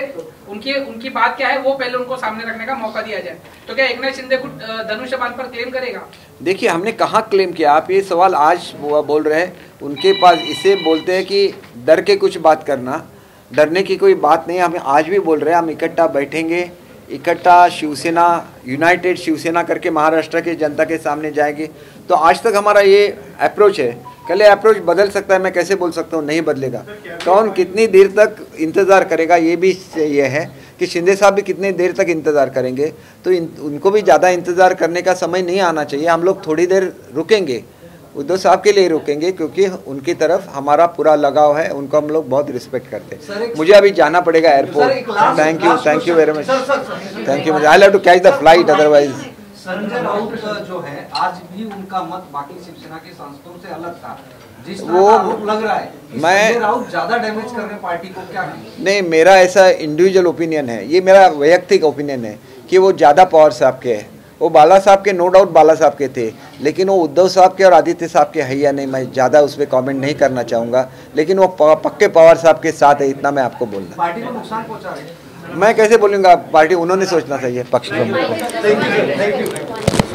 उनकी बात क्या है वो पहले उनको सामने रखने का मौका दिया जाए. तो क्या एकनाथ शिंदे गुट धनुष्य बांध पर क्लेम करेगा? देखिए, हमने कहाँ क्लेम किया, आप ये सवाल आज बोल रहे हैं. उनके पास इसे बोलते हैं कि डर के कुछ बात करना, डरने की कोई बात नहीं. हम आज भी बोल रहे हैं हम इकट्ठा बैठेंगे, इकट्ठा शिवसेना यूनाइटेड शिवसेना करके महाराष्ट्र के जनता के सामने जाएंगे. तो आज तक हमारा ये अप्रोच है, कल ये अप्रोच बदल सकता है, मैं कैसे बोल सकता हूँ नहीं बदलेगा. कौन कितनी देर तक इंतज़ार करेगा ये भी ये है कि शिंदे साहब भी कितनी देर तक इंतज़ार करेंगे, तो उनको भी ज़्यादा इंतज़ार करने का समय नहीं आना चाहिए. हम लोग थोड़ी देर रुकेंगे, उद्धव साहब के लिए रुकेंगे क्योंकि उनकी तरफ हमारा पूरा लगाव है, उनको हम लोग बहुत रिस्पेक्ट करते हैं. मुझे अभी जाना पड़ेगा airport. Thank you very much. Thank you much. I have to catch the flight otherwise. Sanjay Raut जो है आज भी उनका मत बाकी शिवसेना के सांसदों से अलग था, जिस वो आरोप लग रहा है मैं राउत ज्यादा डैमेज कर रहे हैं पार्टी को, क्या नहीं, मेरा ऐसा इंडिविजुअल ओपिनियन है, ये मेरा वैयक्तिक ओपिनियन है कि वो ज़्यादा पवार साहब के हैं. वो बाला साहब के नो डाउट बाला साहब के थे, लेकिन वो उद्धव साहब के और आदित्य साहब के है या नहीं मैं ज़्यादा उस पर कॉमेंट नहीं करना चाहूँगा, लेकिन वो पक्के पवार साहब के साथ है, इतना मैं आपको बोलना. पार्टी को नुकसान पहुँचा रहे हैं. मैं कैसे बोलूँगा, पार्टी उन्होंने सोचना चाहिए पक्ष को. Thank you.